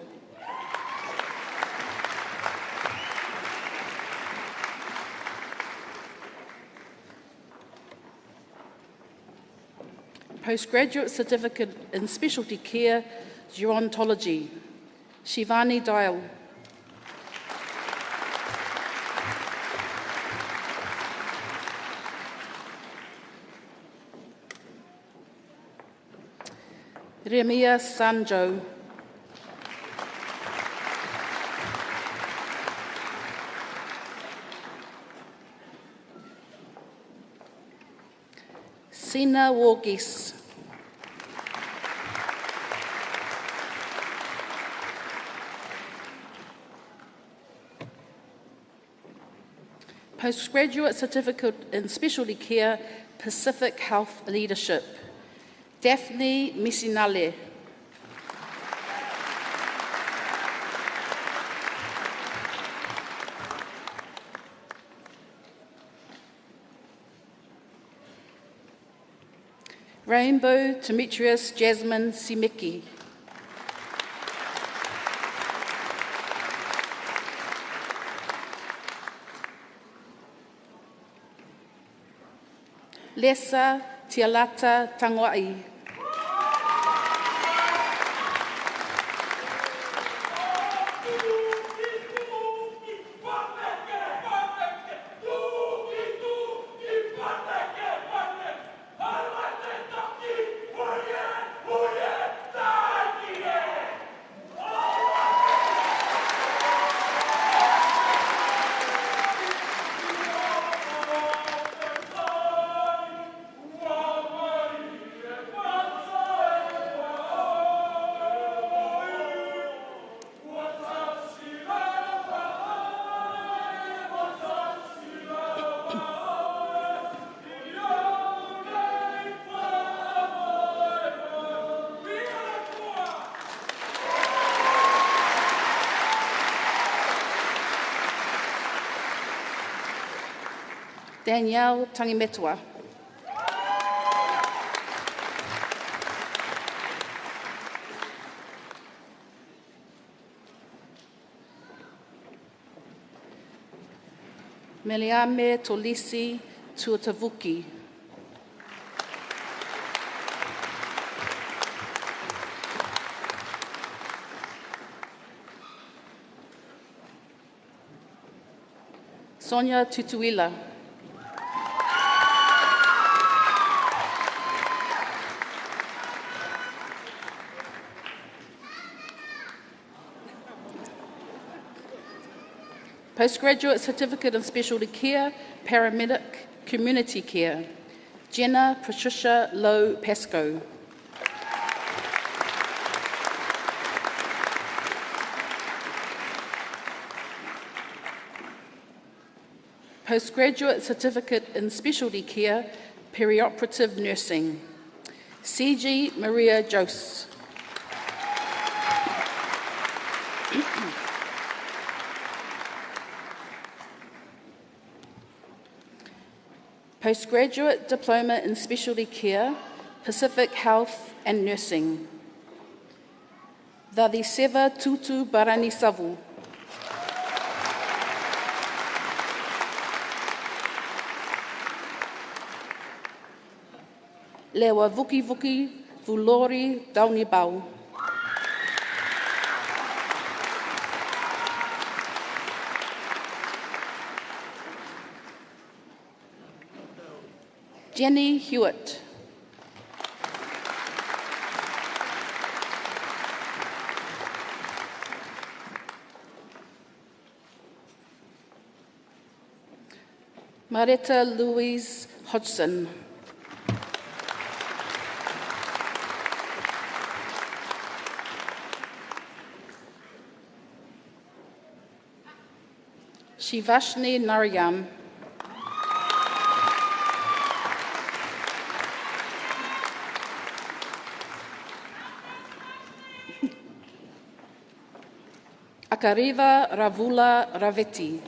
Postgraduate Certificate in Specialty Care, Gerontology, Shivani Dial. Remia Sanjo. Sina Wargis. Postgraduate Certificate in Specialty Care, Pacific Health Leadership, Daphne Missinale. Rainbow Demetrius Jasmine Simeki. Lesa Tialata Tangwai. Danielle Tangimetua. Meliame Tolisi Tuatavuki. Sonia Tutuila. Postgraduate Certificate in Specialty Care, Paramedic, Community Care, Jenna Patricia Lowe Pascoe. Postgraduate Certificate in Specialty Care, Perioperative Nursing, C.G. Maria Jose. Postgraduate Diploma in Specialty Care, Pacific Health and Nursing, Dadiseva Tutu Barani Savu. Lewa Vuki Vuki Vulori Daunibau. Jenny Hewitt. Marita Louise Hodgson. Shivashni Narayam. Akariva Ravula Raveti.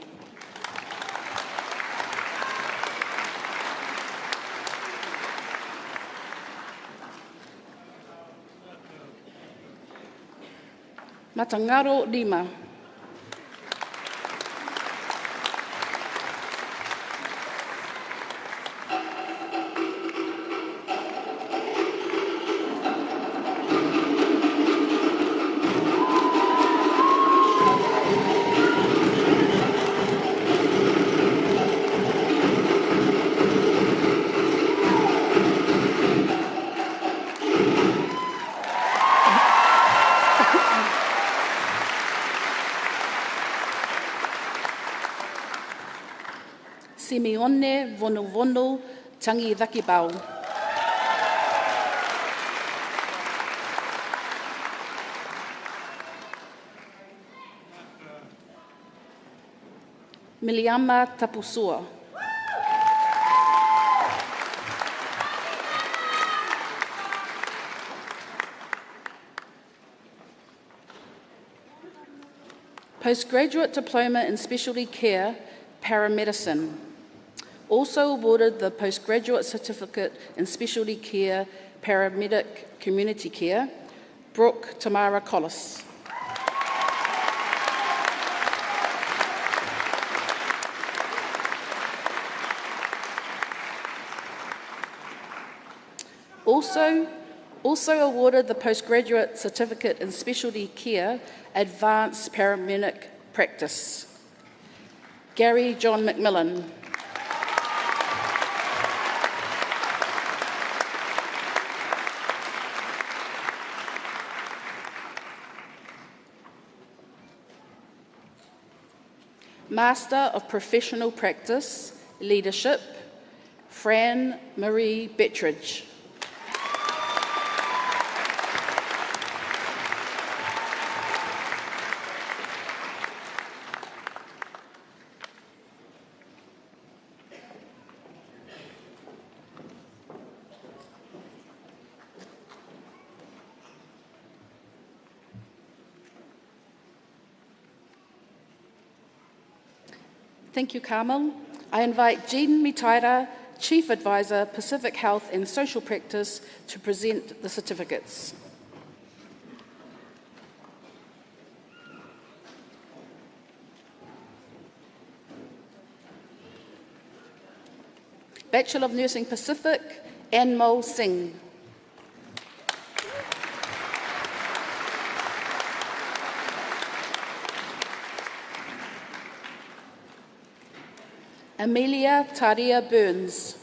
Matangaro Lima. Simeone Vonovono Tangi Vakibau. Miliama Tapusua. Postgraduate Diploma in Specialty Care, Paramedicine. Also awarded the Postgraduate Certificate in Specialty Care, Paramedic Community Care, Brooke Tamara Collis. Also awarded the Postgraduate Certificate in Specialty Care, Advanced Paramedic Practice, Gary John McMillan. Master of Professional Practice, Leadership, Fran Marie Bettridge. Thank you, Carmel. I invite Jean Mitaira, Chief Advisor, Pacific Health and Social Practice, to present the certificates. Bachelor of Nursing Pacific, Anmol Singh. Amelia Taria Burns.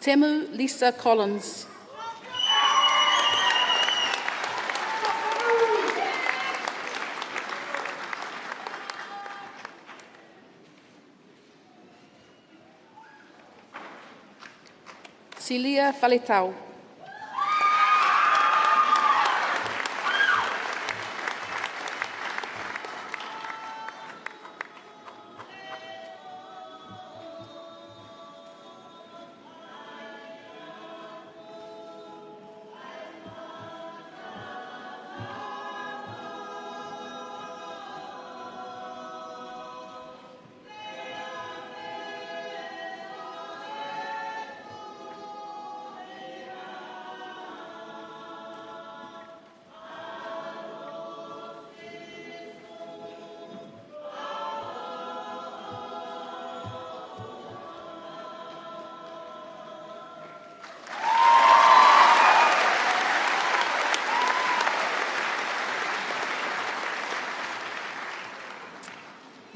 Temu Lisa Collins. Celia Faletau.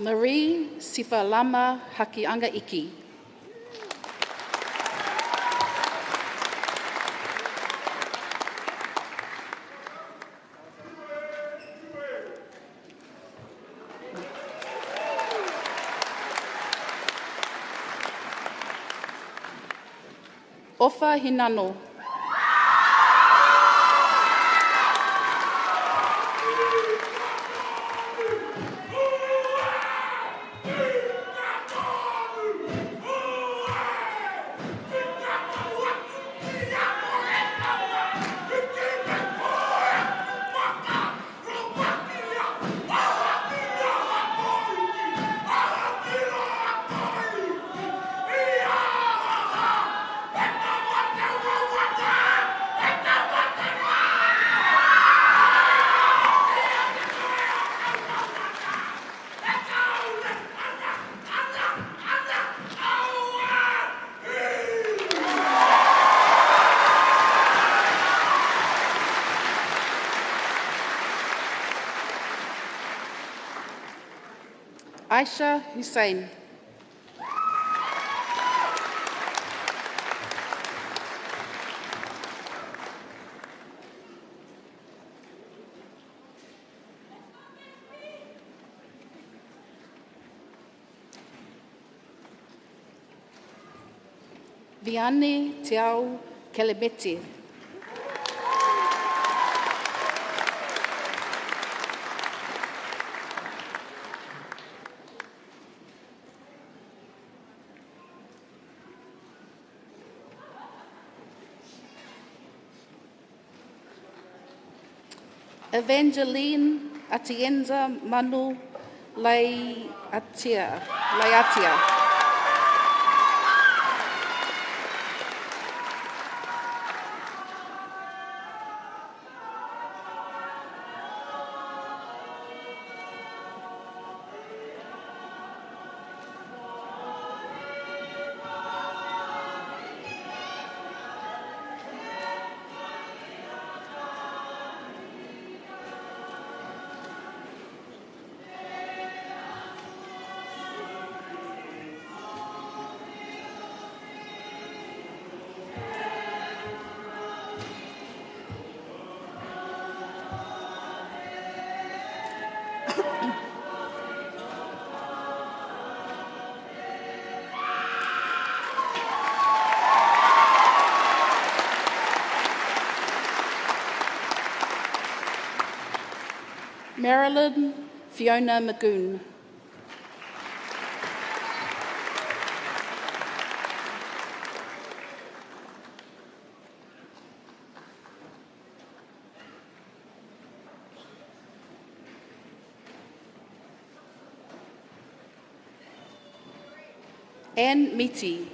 Marie Sifalama Hakianga Iki. Ofa Hinano. Aisha Hussein. Viane Te Ao Kelemete. Evangeline Atienza Manu Laiatia. Marilyn Fiona Magoon. Anne Meaty.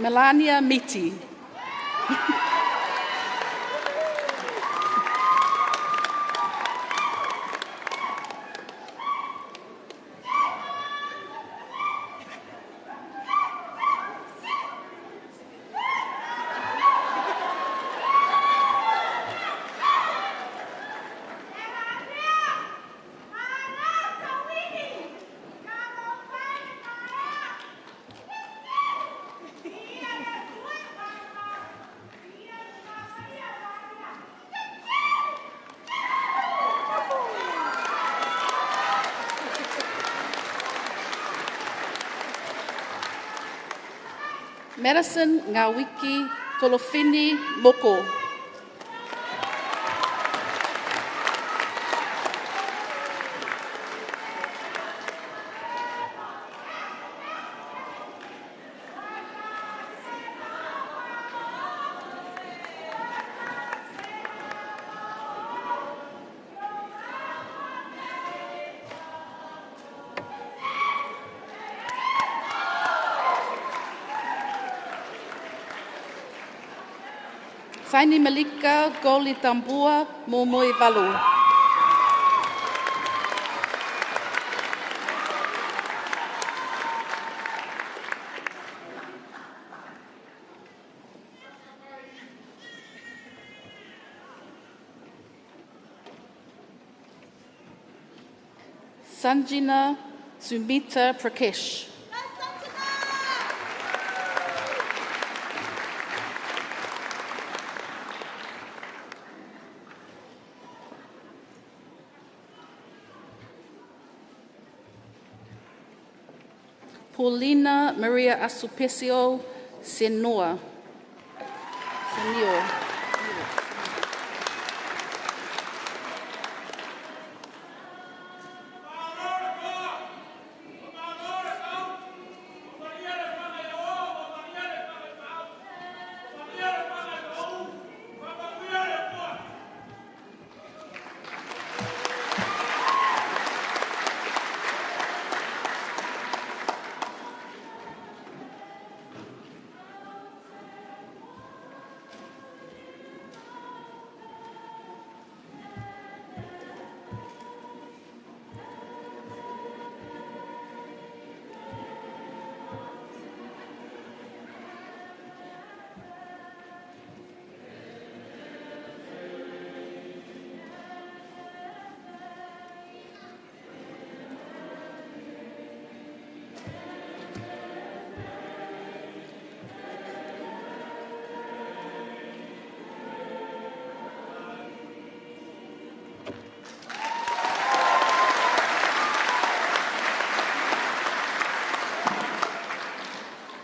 Melania Meaty. Madison Ngawiki Tolofini Moko. Saini Malika Goli Tambua Momoi Valu. Sanjina Sumita Prakesh. Paulina Maria Asupesio Senor.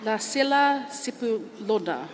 La Sela Sipulona.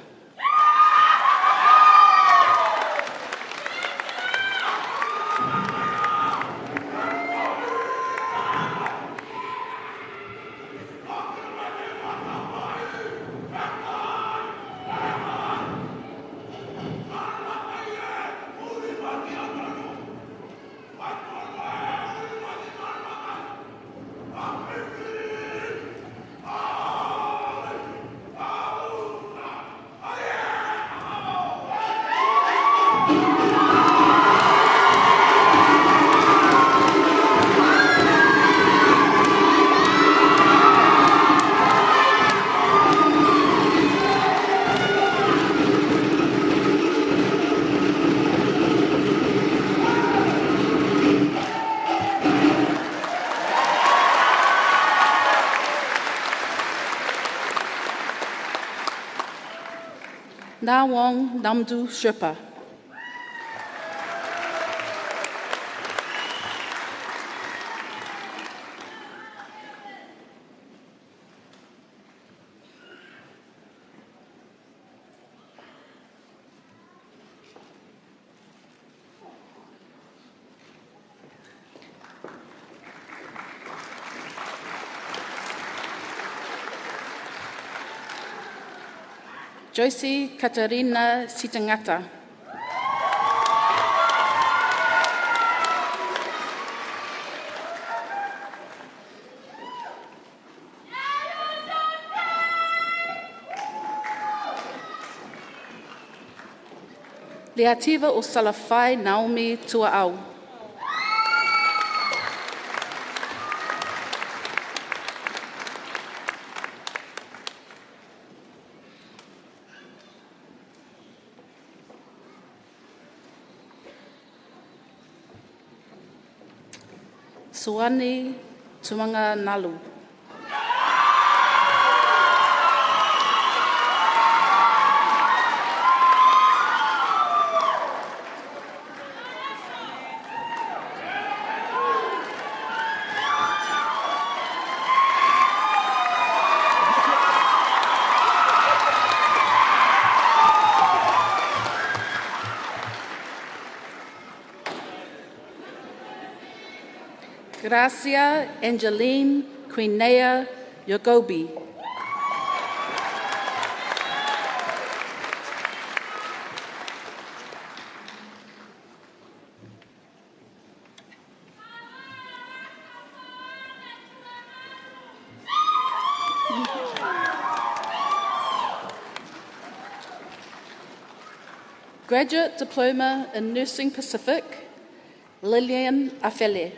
Nawong Namdu Sherpa. Josie Katarina Sitangata. Leativa o Salafai Naomi Tuaau. Suani Tumanga Nalu. Gracia Angeline Quinea Yogobi. Graduate Diploma in Nursing Pacific, Lillian Afele.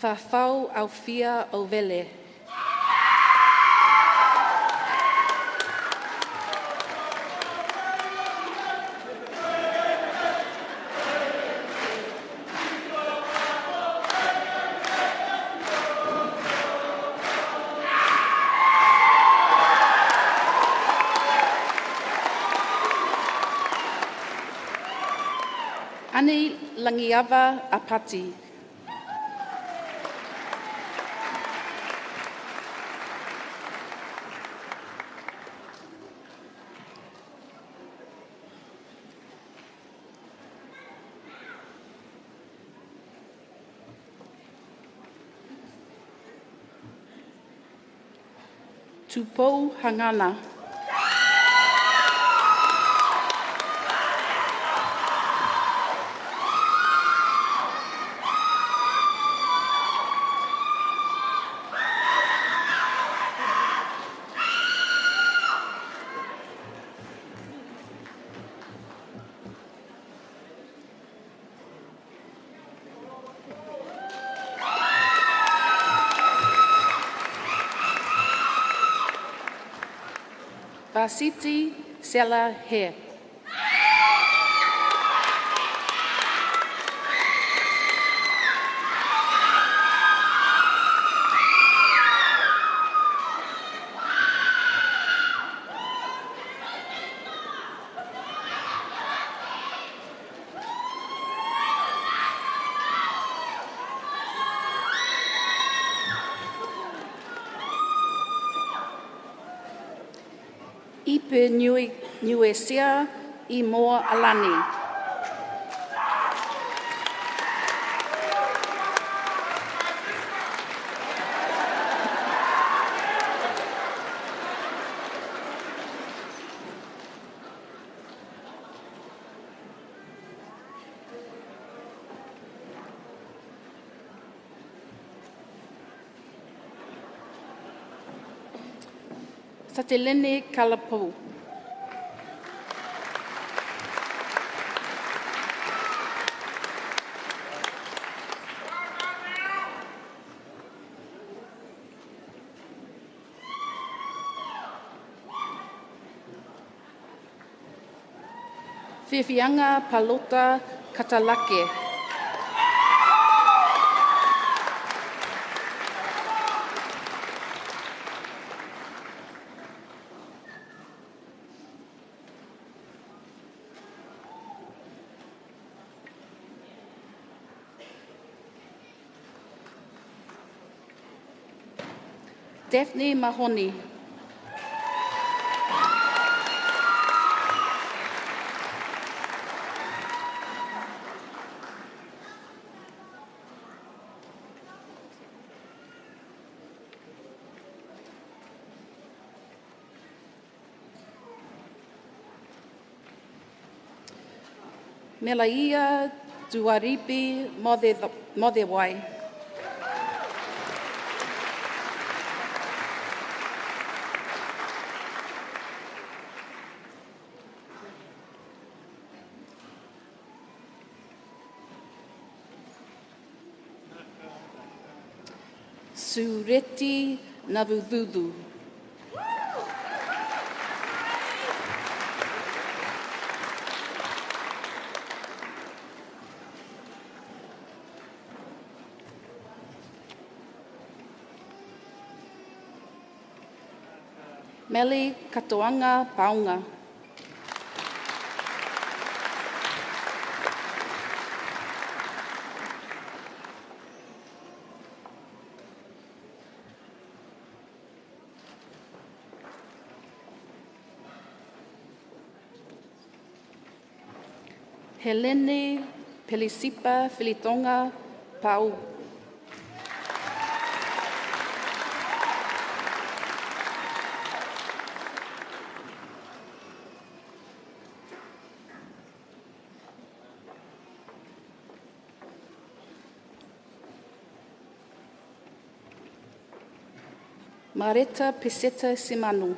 Whawhau au whia au vele. Ani langiava apati. Tupou hangana. Vasiti Sela He. Ipe Nuesia I Moa Alani. Satelene Kalapu. Whiwhianga Palota Katalake. Daphne Mahoney. Melaia Duaripi Modewai. Sureti Navudhudu. Meli Katoanga Paunga. Helene Pelisipa Filitonga Pau. Mareta Peseta Simanu.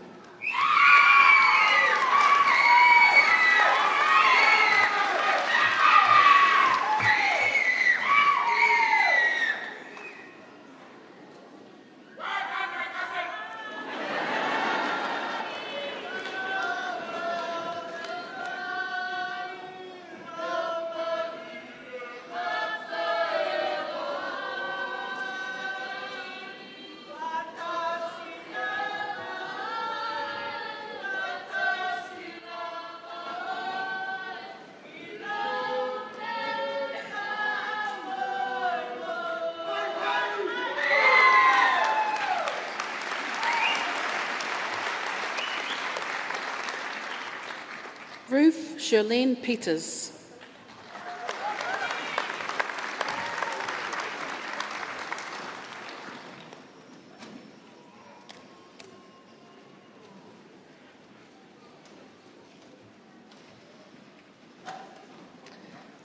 Shirlene Peters.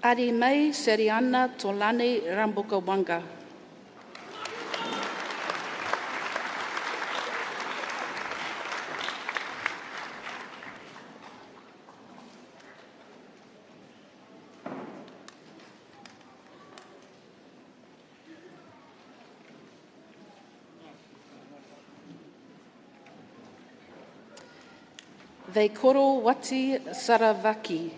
Ari Mai Seriana Tolani Rambukawanga. Veikoro Wati Saravaki.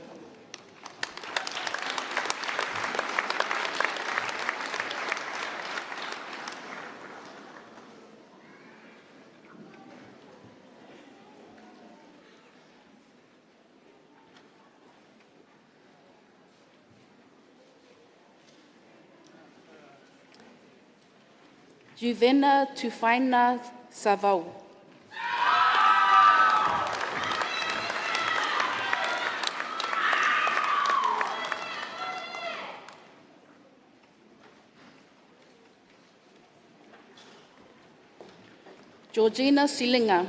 Juvena Tufaina Savau. Georgina Silinga.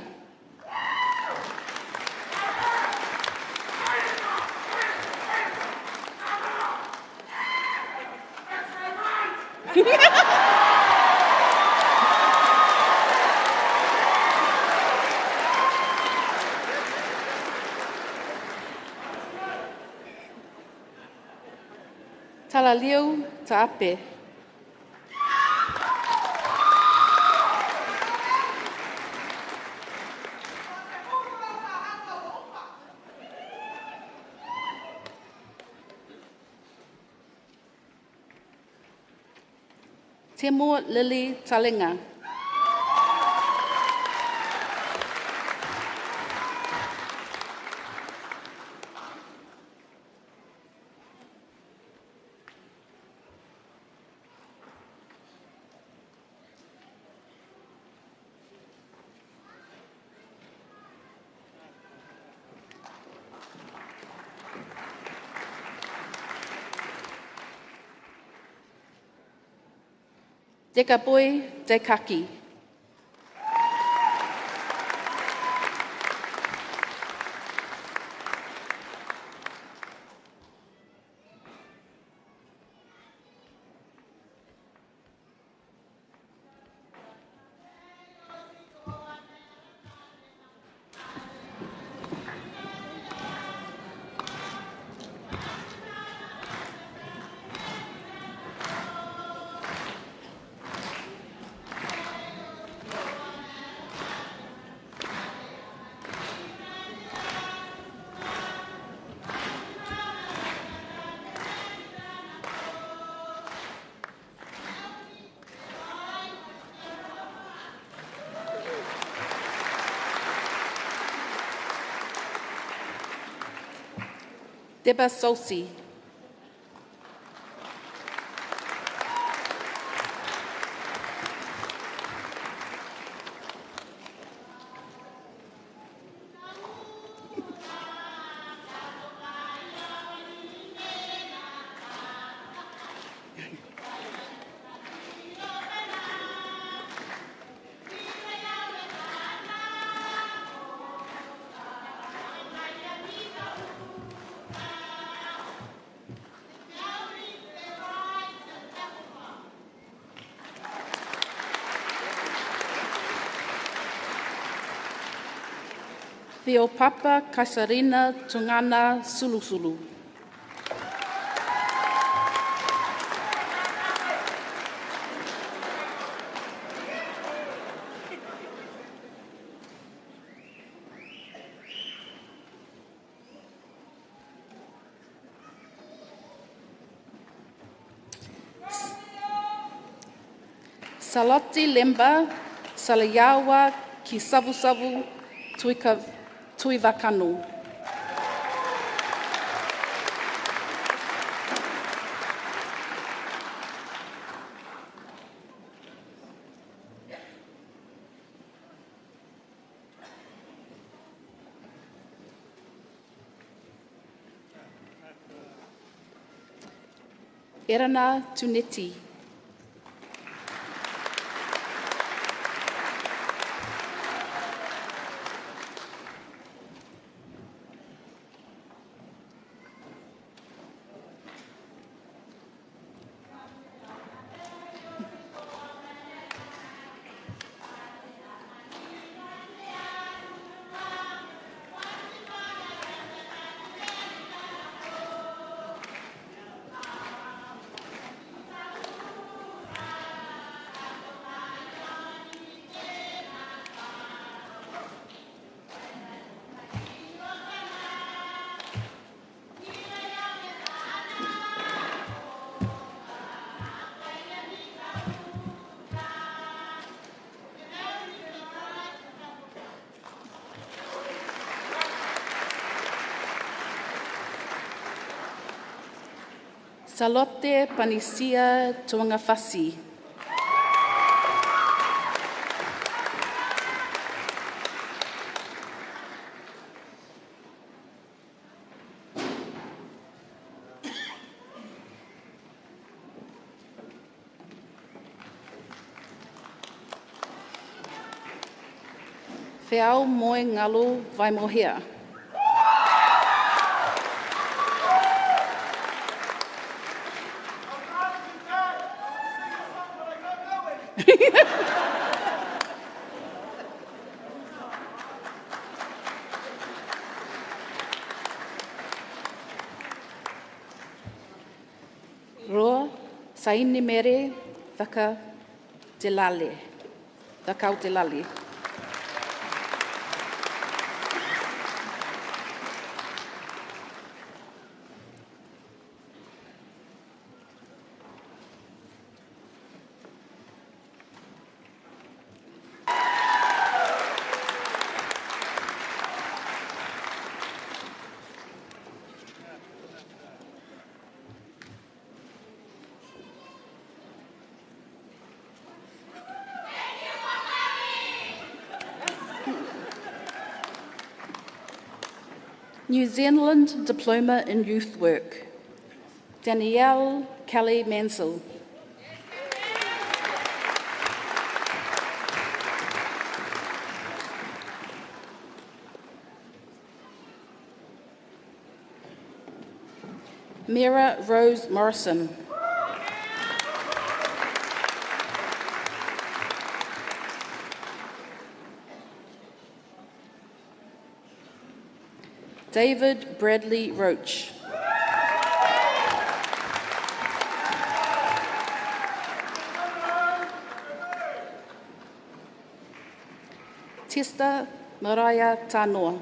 Talalio Tape. Temo Lily Talinga. Dekapoi Dekaki. Deba Sosi. Theo Papa Kasarina Tungana Sulusulu. Saloti Lemba, Salayawa ki Savu Tuivakanu. Erana Tuneti. Salote Panisia Tuangawhasi. Whiau moe ngalo vai mohea. Roa, saini mere, whakau te lale. New Zealand Diploma in Youth Work. Danielle Kelly Mansell. Mira Rose Morrison. David Bradley Roach. Testa Mariah Tanoa.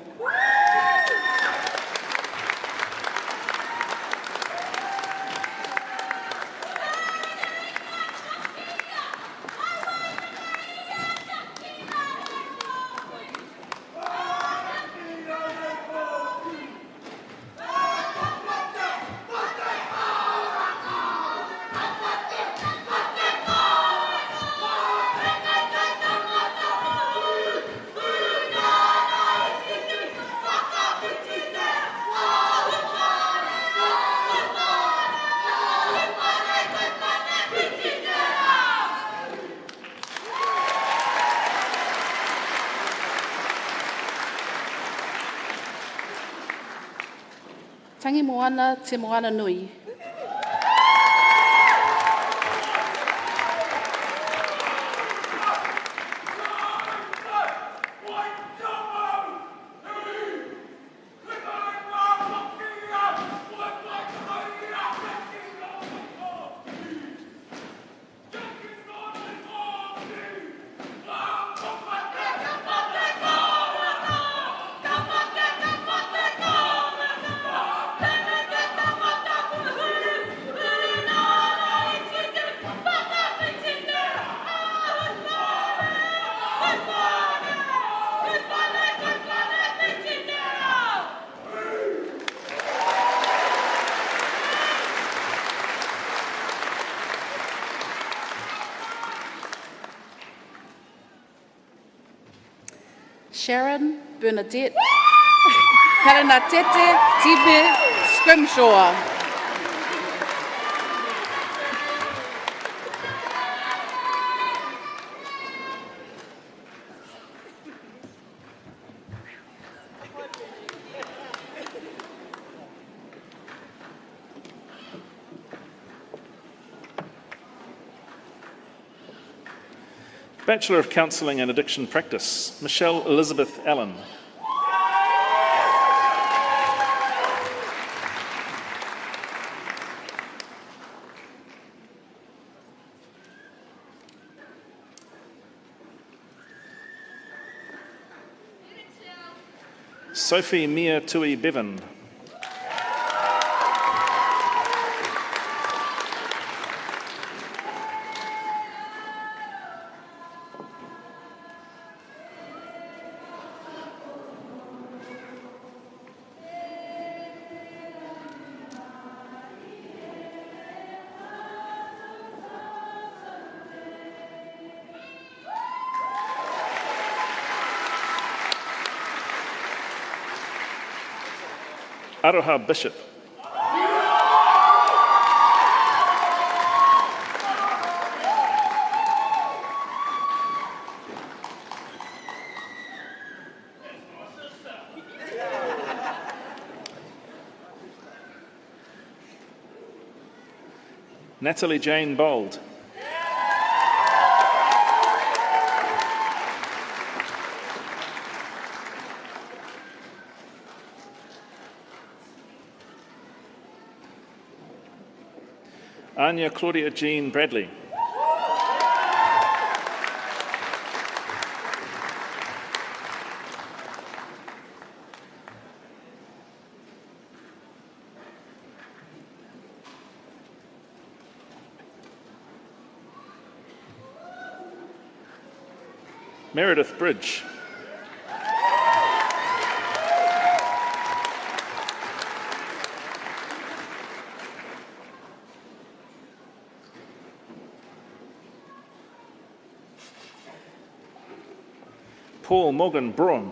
Tangi moana te moana nui. Sharon Bernadette Karanatete Tibe Scrimshaw. Bachelor of Counselling and Addiction Practice, Michelle Elizabeth Allen. Sophie Mia Tui Bevan. Aroha Bishop. Natalie Jane Bold. Anya Claudia Jean Bradley. Meredith Bridge. Paul Morgan Braun.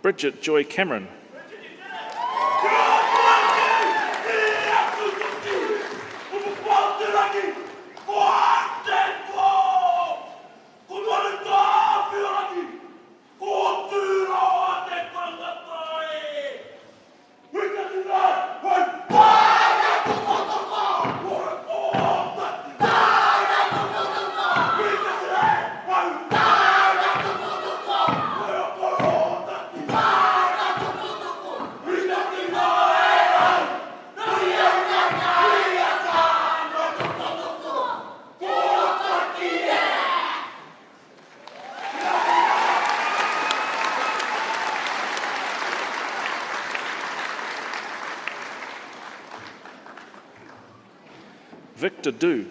Bridget Joy Cameron. Victor Du.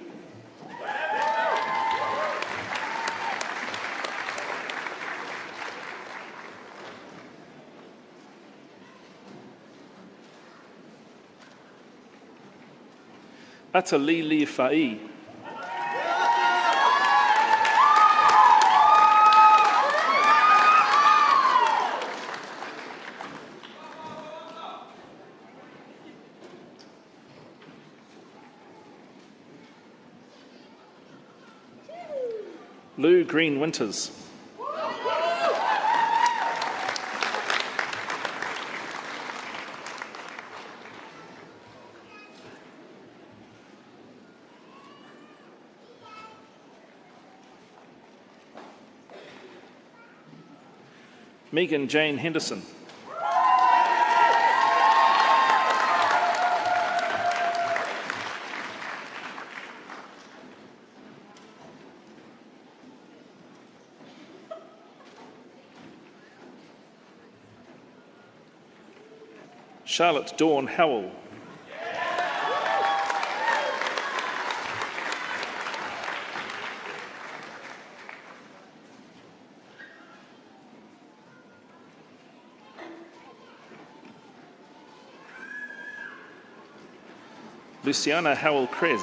Atalili Fa'i. Lou Green Winters. Megan Jane Henderson. Charlotte Dawn Howell. Luciana Howell Krez.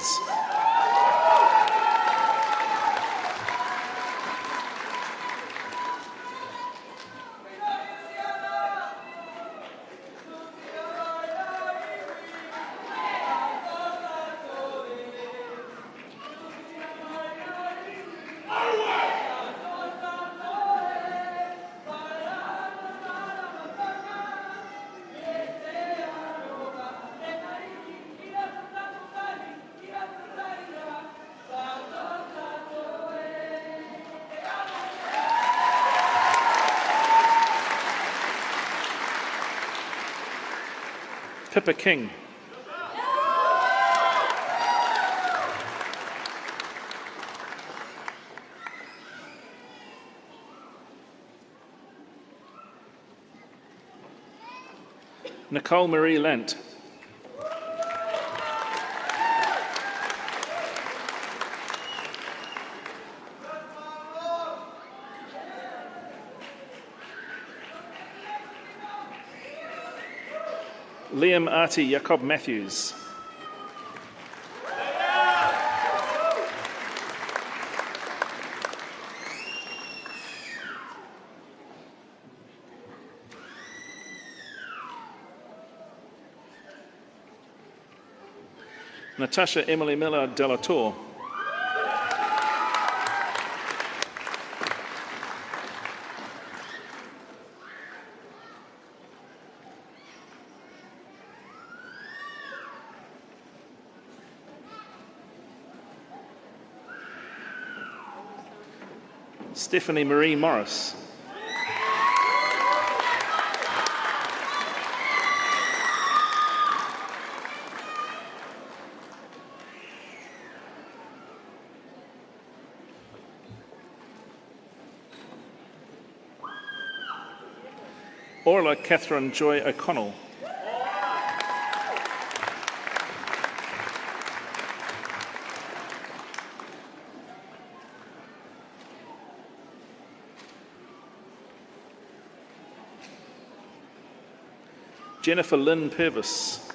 Pippa King. Nicole Marie Lent. Liam Artie Jacob Matthews. Natasha Emily Miller Della Torre. Stephanie Marie Morris. Orla Catherine Joy O'Connell. Jennifer Lynn Purvis.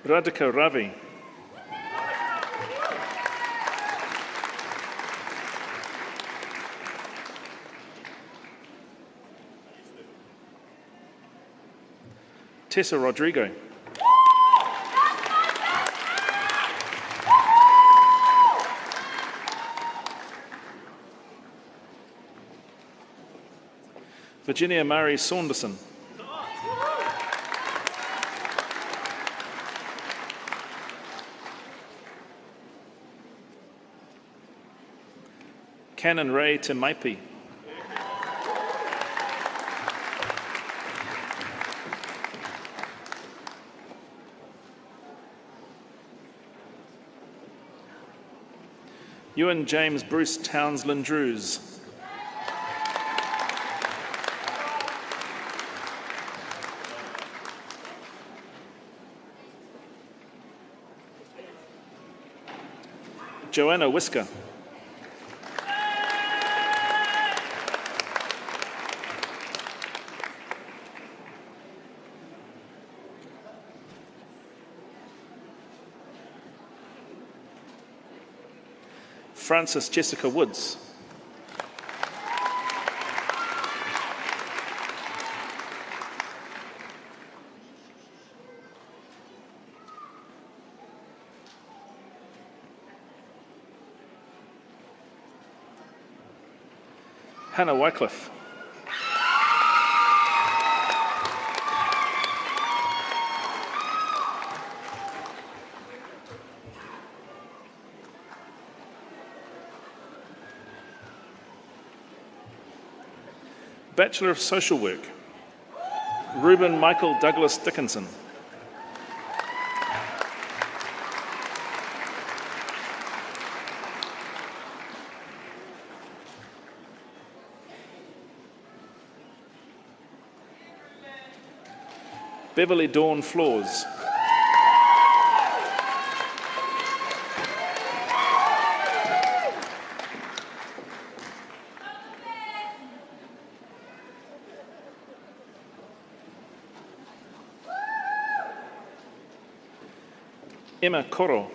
Radhika Ravi. Tessa Rodrigo. Virginia Murray Saunderson. Canon Ray Temaipi. Ewan James Bruce Townsland Drews. Joanna Whisker. Frances Jessica Woods. Hannah Wycliffe. Bachelor of Social Work, Reuben Michael Douglas Dickinson. Beverly Dawn Floors. Emma Koro.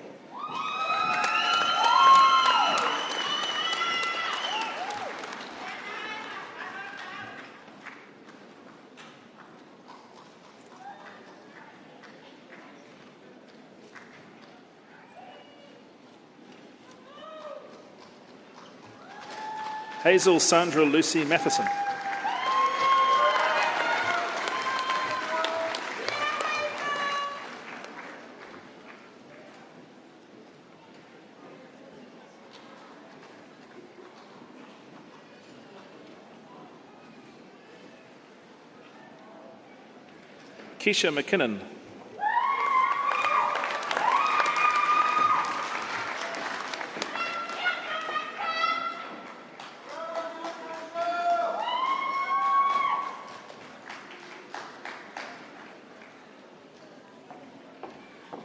Hazel Sandra Lucy Matheson. Keisha McKinnon.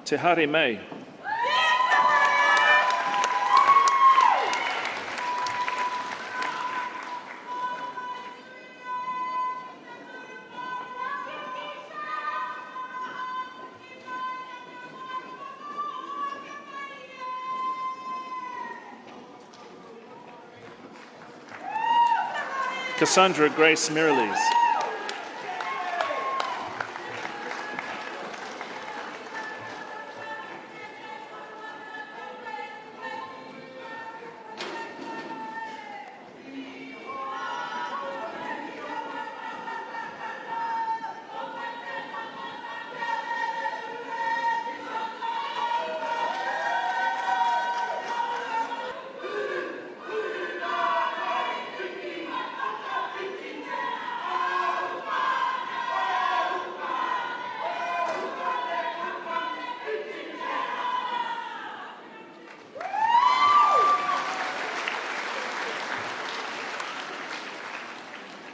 Te Hare Mai. Cassandra Grace Miralis.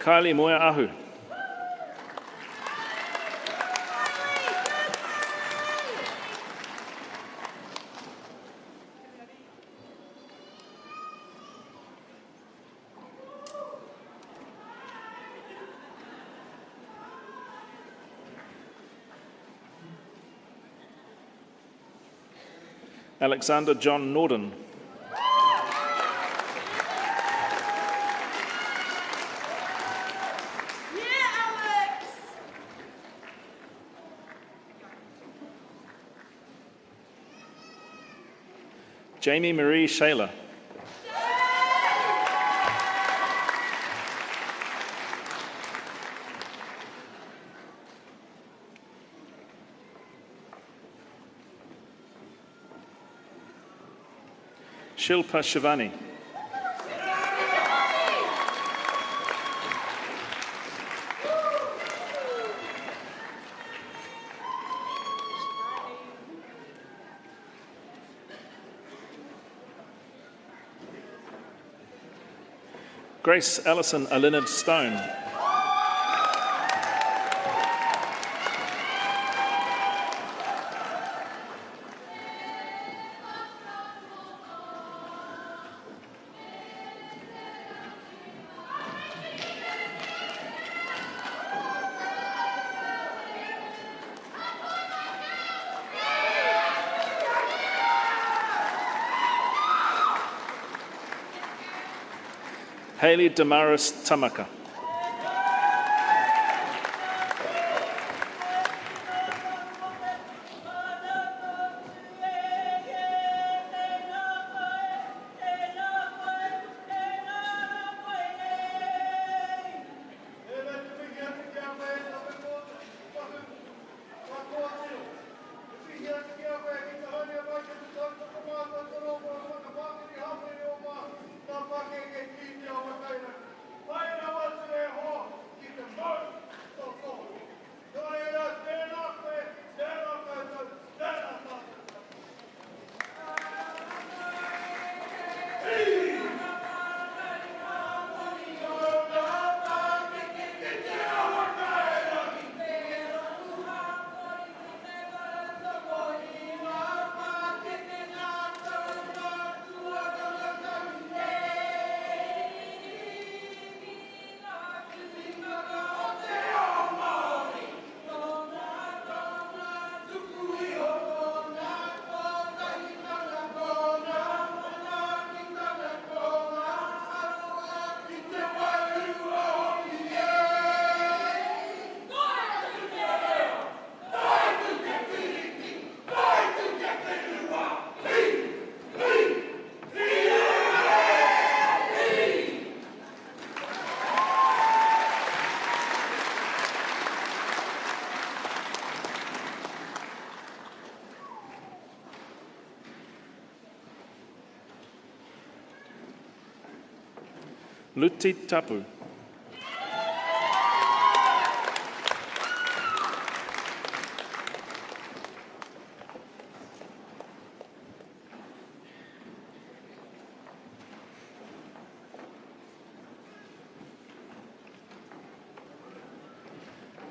Kylie Moya Ahu. Alexander John Norden. Jamie Marie Shayla. Shilpa Shivani. Grace Allison Alinard Stone. Hayley Damaris Tamaka. Luti Tapu.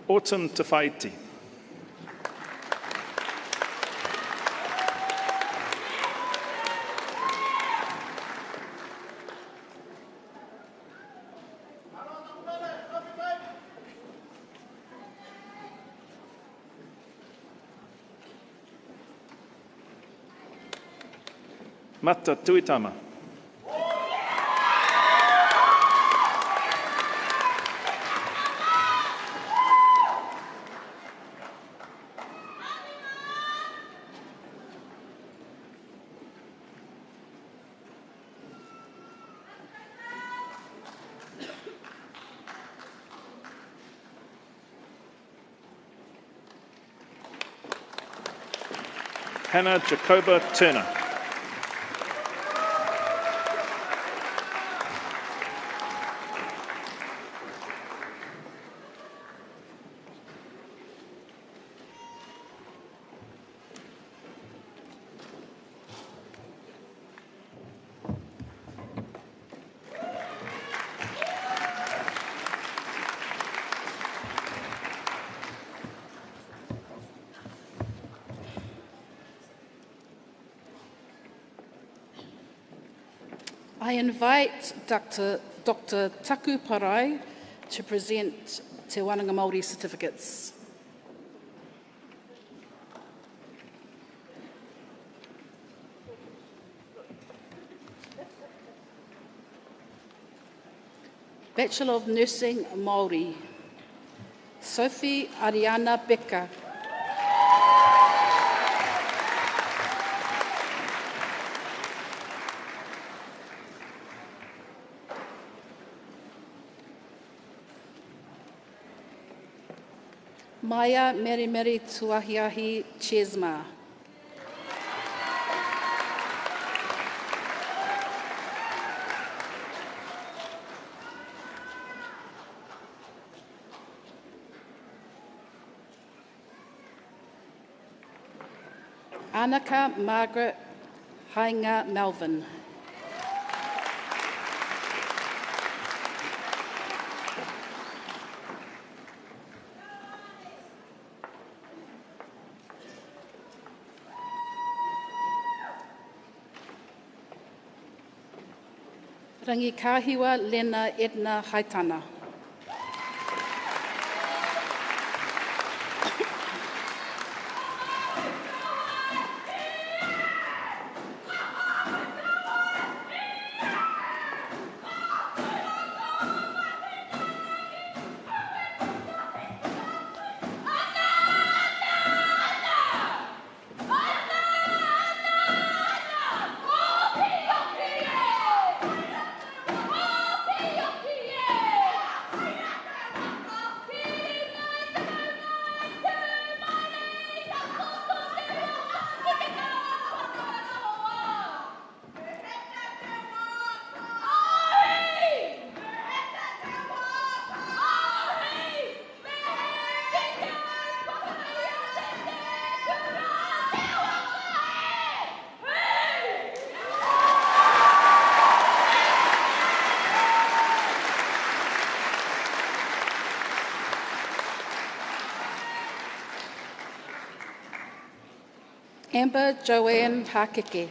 Autumn Te Whaiti. Mata Tuitama. Hannah Jacoba Turner. I invite Dr. Taku Parai to present Te Wānanga Māori certificates. Bachelor of Nursing Māori, Sophie Ariana Becker. Maya Mary Mary Tuahiahi Chesma. Annika Margaret Hainga Melvin. Rangikahiwa Lena Edna Haitana. Amber Joanne Hakeke.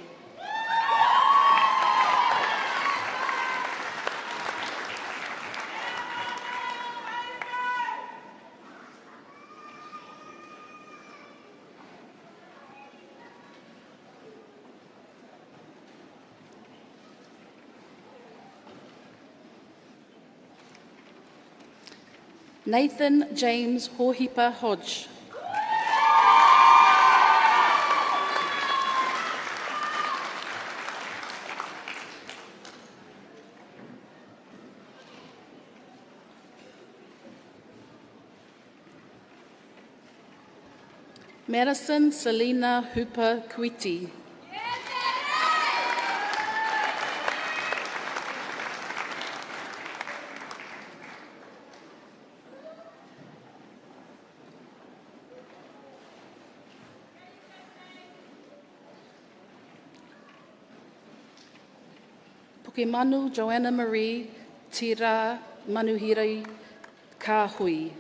Nathan James Hohipa Hodge. Madison Selena Hooper Kuiti. Pukemanu Joanna Marie Tira Manuhiri Kahui.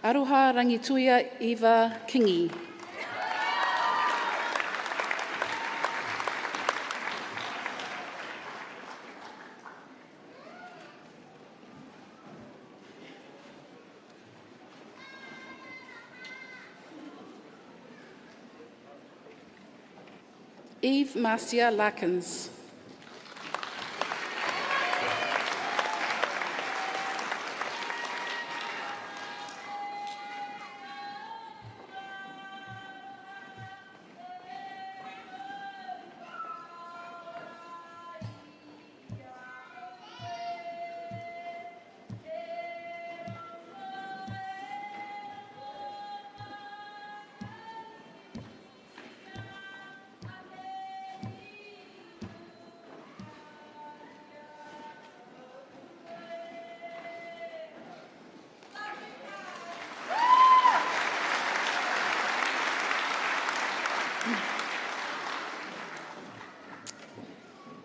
Aroha Rangituia Eva Kingi. Eve Marcia Larkins.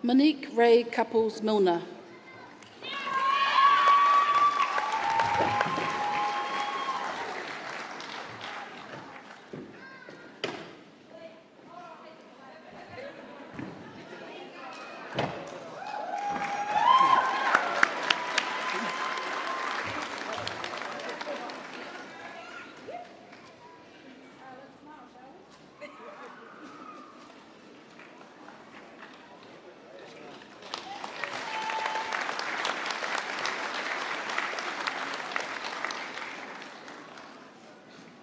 Monique Ray Couples Milner.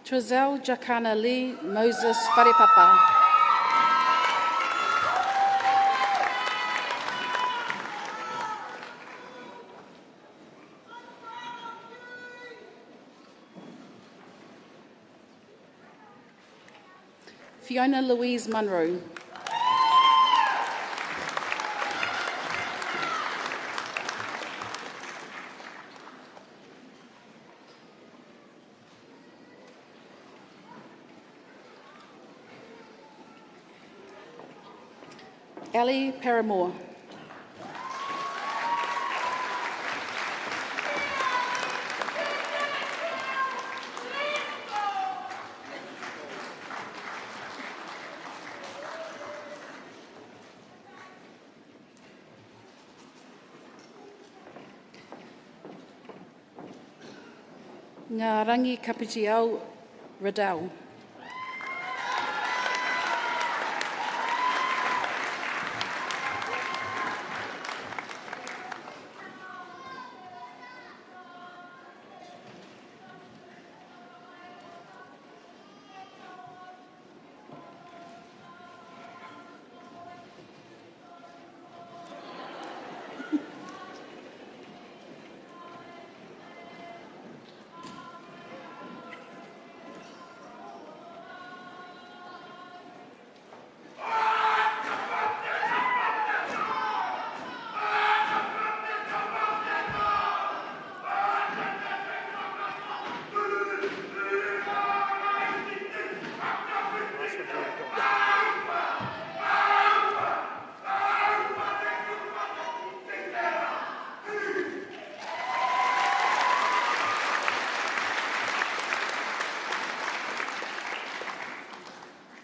Trizelle Jakana Lee Moses Wharepapa. Fiona Louise Munro. Ellie Paramore. Ngā rangi kapiti au Riddell.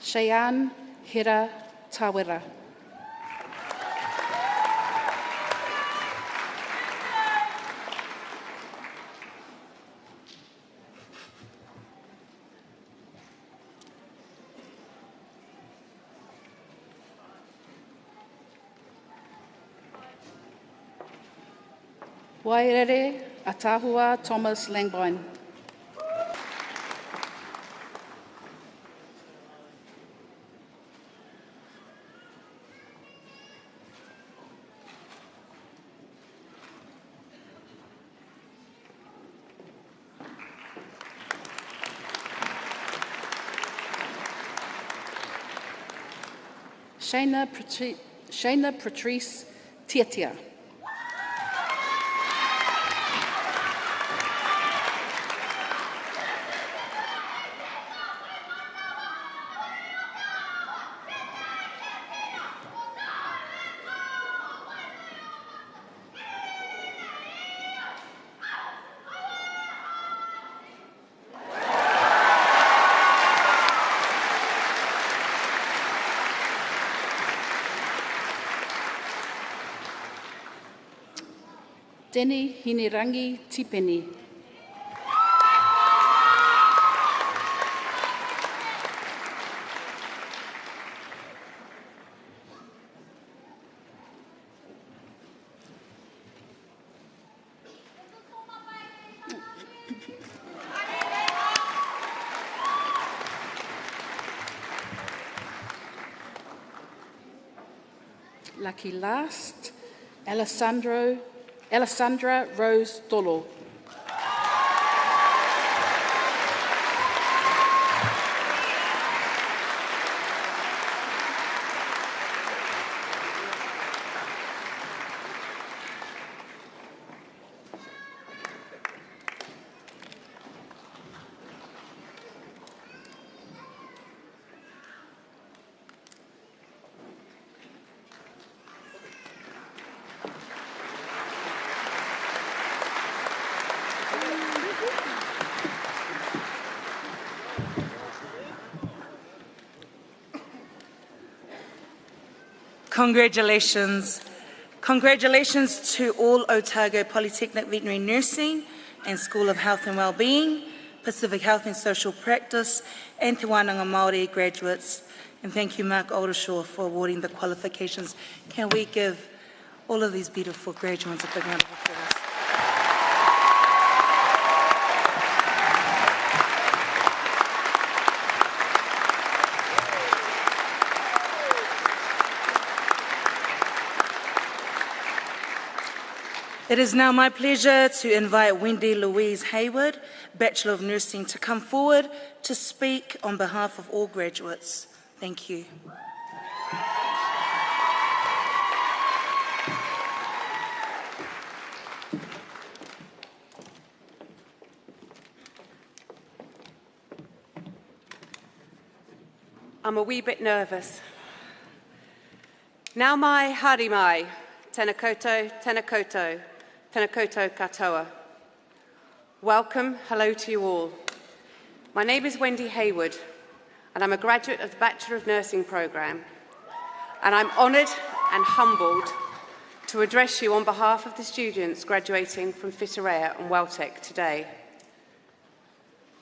Cheyenne Hera Tawera. Wairere Atahua Thomas Langbine. Shayna Patrice Tietia. Deni Hinirangi Tipeni. Lucky last, Alessandra Rose Dolo. Congratulations. Congratulations to all Otago Polytechnic Veterinary Nursing and School of Health and Wellbeing, Pacific Health and Social Practice, and Te Wānanga Māori graduates. And thank you, Mark Oldershaw, for awarding the qualifications. Can we give all of these beautiful graduates a big round of applause? It is now my pleasure to invite Wendy Louise Hayward, Bachelor of Nursing, to come forward to speak on behalf of all graduates. Thank you. I'm a wee bit nervous. Nau mai, haere mai, tēnā koutou, tēnā koutou, tēnā koutou katoa. Welcome, hello to you all. My name is Wendy Hayward, and I'm a graduate of the Bachelor of Nursing programme. And I'm honoured and humbled to address you on behalf of the students graduating from Whitireia and WelTec today.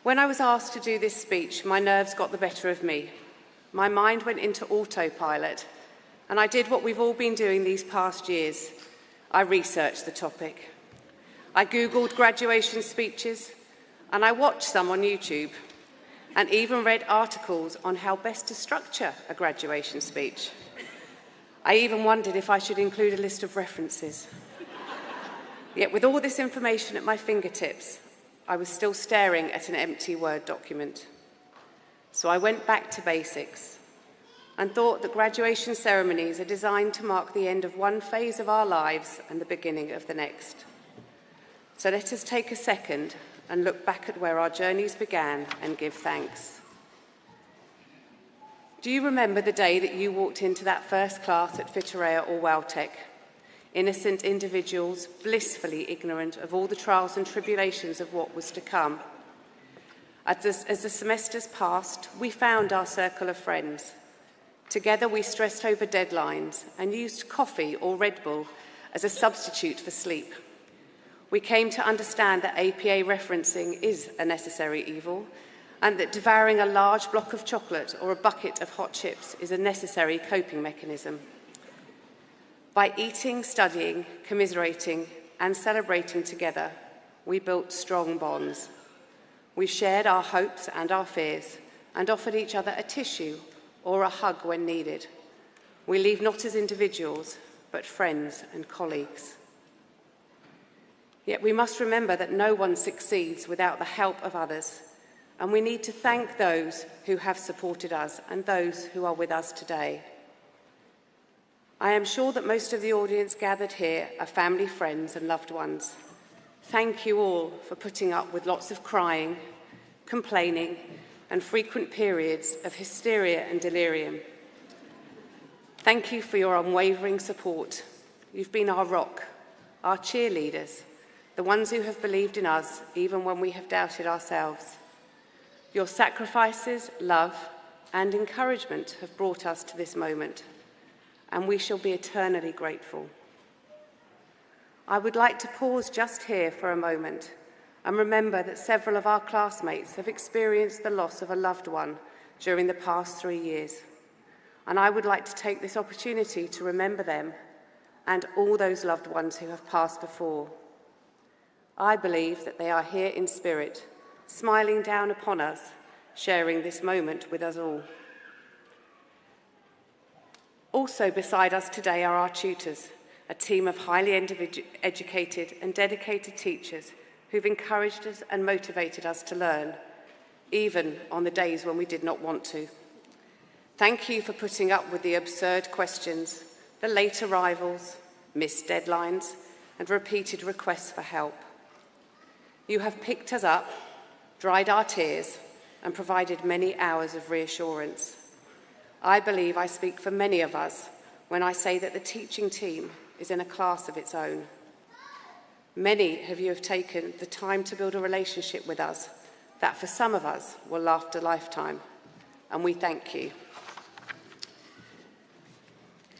When I was asked to do this speech, my nerves got the better of me. My mind went into autopilot, and I did what we've all been doing these past years. I researched the topic. I Googled graduation speeches, and I watched some on YouTube, and even read articles on how best to structure a graduation speech. I even wondered if I should include a list of references. Yet with all this information at my fingertips, I was still staring at an empty Word document. So I went back to basics and thought that graduation ceremonies are designed to mark the end of one phase of our lives and the beginning of the next. So let us take a second and look back at where our journeys began and give thanks. Do you remember the day that you walked into that first class at Whitireia or WelTec? Innocent individuals, blissfully ignorant of all the trials and tribulations of what was to come. As the semesters passed, we found our circle of friends. Together we stressed over deadlines and used coffee or Red Bull as a substitute for sleep. We came to understand that APA referencing is a necessary evil, and that devouring a large block of chocolate or a bucket of hot chips is a necessary coping mechanism. By eating, studying, commiserating, and celebrating together, we built strong bonds. We shared our hopes and our fears, and offered each other a tissue or a hug when needed. We leave not as individuals, but friends and colleagues. Yet we must remember that no one succeeds without the help of others, and we need to thank those who have supported us and those who are with us today. I am sure that most of the audience gathered here are family, friends, and loved ones. Thank you all for putting up with lots of crying, complaining, and frequent periods of hysteria and delirium. Thank you for your unwavering support. You've been our rock, our cheerleaders, the ones who have believed in us even when we have doubted ourselves. Your sacrifices, love, and encouragement have brought us to this moment, and we shall be eternally grateful. I would like to pause just here for a moment and remember that several of our classmates have experienced the loss of a loved one during the past 3 years. And I would like to take this opportunity to remember them and all those loved ones who have passed before. I believe that they are here in spirit, smiling down upon us, sharing this moment with us all. Also beside us today are our tutors, a team of highly educated and dedicated teachers who've encouraged us and motivated us to learn, even on the days when we did not want to. Thank you for putting up with the absurd questions, the late arrivals, missed deadlines, and repeated requests for help. You have picked us up, dried our tears, and provided many hours of reassurance. I believe I speak for many of us when I say that the teaching team is in a class of its own. Many of you have taken the time to build a relationship with us that for some of us will last a lifetime, and we thank you.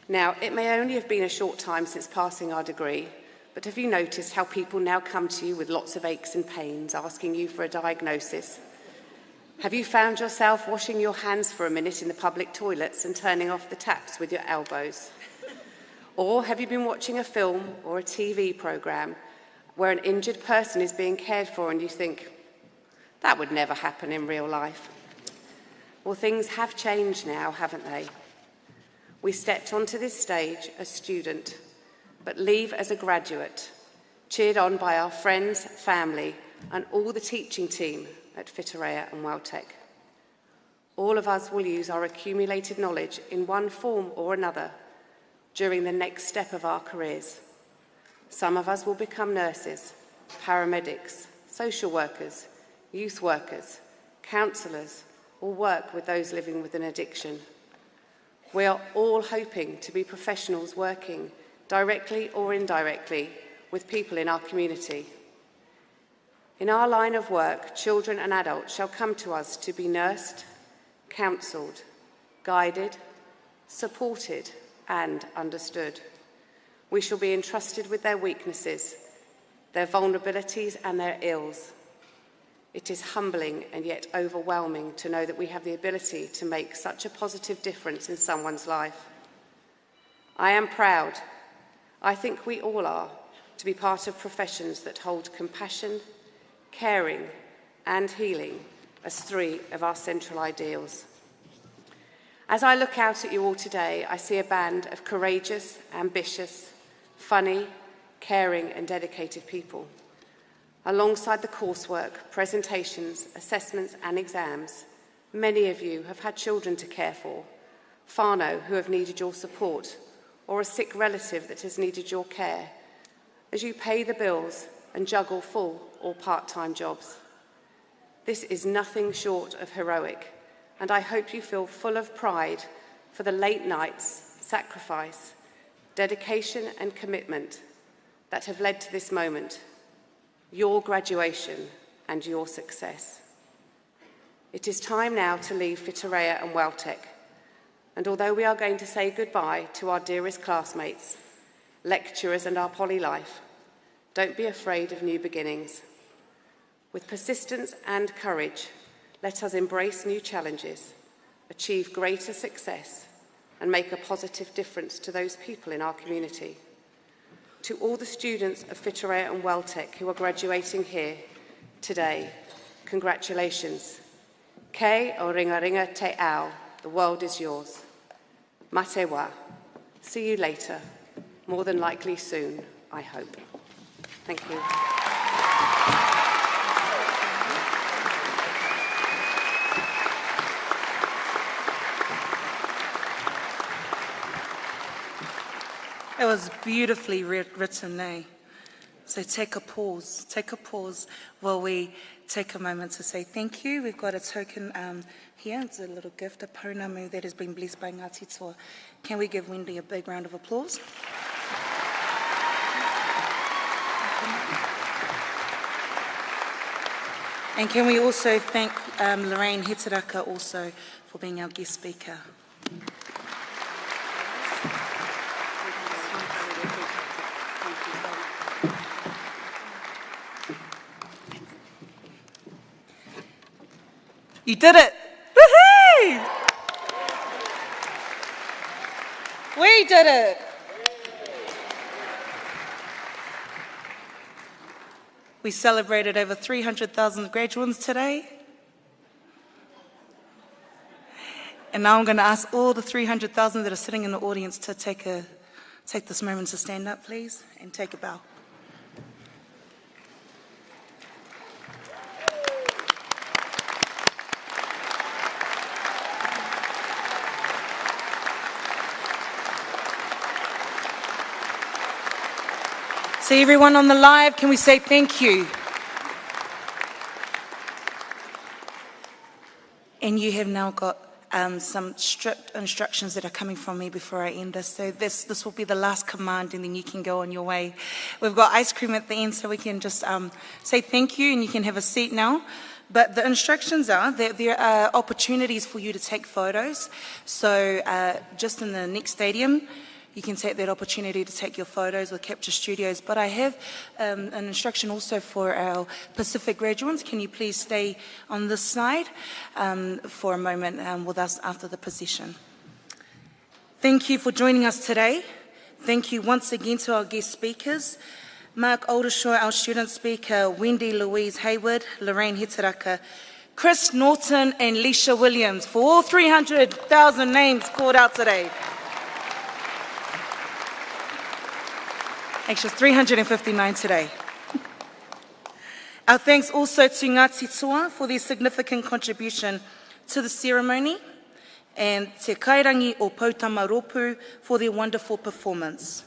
Now, it may only have been a short time since passing our degree, but have you noticed how people now come to you with lots of aches and pains, asking you for a diagnosis? Have you found yourself washing your hands for a minute in the public toilets and turning off the taps with your elbows? Or have you been watching a film or a TV programme where an injured person is being cared for and you think, that would never happen in real life? Well, things have changed now, haven't they? We stepped onto this stage as student, but leave as a graduate, cheered on by our friends, family, and all the teaching team at Whitireia and WelTec. All of us will use our accumulated knowledge in one form or another during the next step of our careers. Some of us will become nurses, paramedics, social workers, youth workers, counsellors, or work with those living with an addiction. We are all hoping to be professionals working directly or indirectly with people in our community. In our line of work, children and adults shall come to us to be nursed, counselled, guided, supported, and understood. We shall be entrusted with their weaknesses, their vulnerabilities, and their ills. It is humbling and yet overwhelming to know that we have the ability to make such a positive difference in someone's life. I am proud, I think we all are, to be part of professions that hold compassion, caring, and healing as three of our central ideals. As I look out at you all today, I see a band of courageous, ambitious, funny, caring, and dedicated people. Alongside the coursework, presentations, assessments, and exams, many of you have had children to care for, whānau who have needed your support, or a sick relative that has needed your care, as you pay the bills and juggle full or part-time jobs. This is nothing short of heroic, and I hope you feel full of pride for the late nights, sacrifice, dedication, and commitment that have led to this moment, your graduation and your success. It is time now to leave Whitireia and WelTec, and although we are going to say goodbye to our dearest classmates, lecturers, and our poly life, don't be afraid of new beginnings. With persistence and courage, let us embrace new challenges, achieve greater success, and make a positive difference to those people in our community. To all the students of Whitireia and WelTec who are graduating here today, congratulations. Kei o ringa ringa te ao, the world is yours. Mate wa. See you later, more than likely soon, I hope. Thank you. It was beautifully written, eh? So take a pause while we take a moment to say thank you. We've got a token here, it's a little gift, a pounamu that has been blessed by Ngāti Toa. Can we give Wendy a big round of applause? And can we also thank Lorraine Hitaraka also for being our guest speaker. You did it. Woohoo! We did it. We celebrated over 300,000 graduates today. And now I'm going to ask all the 300,000 that are sitting in the audience to take this moment to stand up, please, and take a bow. So everyone on the live, can we say thank you? And you have now got some strict instructions that are coming from me before I end this. So this will be the last command, and then you can go on your way. We've got ice cream at the end, so we can just say thank you, and you can have a seat now. But the instructions are that there are opportunities for you to take photos. So just in the next stadium, you can take that opportunity to take your photos with Capture Studios. But I have an instruction also for our Pacific graduates. Can you please stay on this side for a moment with us after the procession? Thank you for joining us today. Thank you once again to our guest speakers, Mark Oldershaw, our student speaker, Wendy Louise Hayward, Lorraine Hitaraka, Chris Norton and Leisha Williams, for all 300,000 names called out today. Actually, 359 today. Our thanks also to Ngāti Toa for their significant contribution to the ceremony, and Te Kairangi o Pautamaropu for their wonderful performance.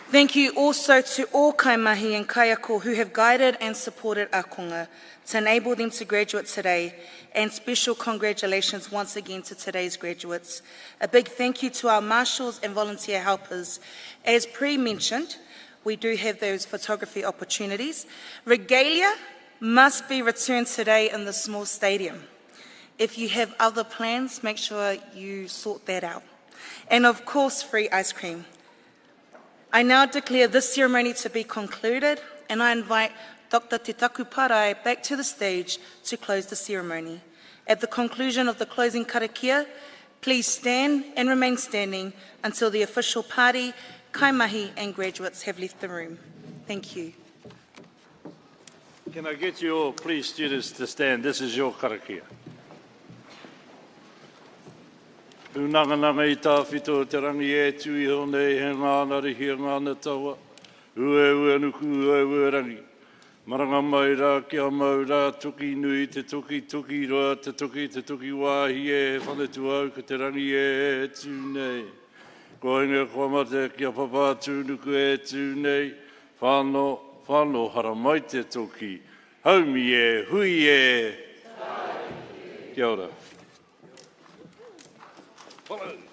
Thank you also to all kaimahi and kaiako who have guided and supported our konga to enable them to graduate today, and special congratulations once again to today's graduates. A big thank you to our marshals and volunteer helpers. As pre-mentioned, we do have those photography opportunities. Regalia must be returned today in the small stadium. If you have other plans, make sure you sort that out. And of course, free ice cream. I now declare this ceremony to be concluded, and I invite Dr. Te Taku Parai back to the stage to close the ceremony. At the conclusion of the closing karakia, please stand and remain standing until the official party, kaimahi and graduates have left the room. Thank you. Can I get you all, please, students, to stand? This is your karakia. Unanga I tā whito te rangi e tui honei he ngāna rihi ngāna taua. Ue nuku ue rangi. Maranga mai rā kia mau rā tuki nui te tuki roa te tuki wāhi e he whanetu au ka te rangi e tū nei. Ko inga kua mate kia papa tūnuku e tū nei. Whāno hara mai te tuki. Haumi e, hui e. Kia ora. Follow.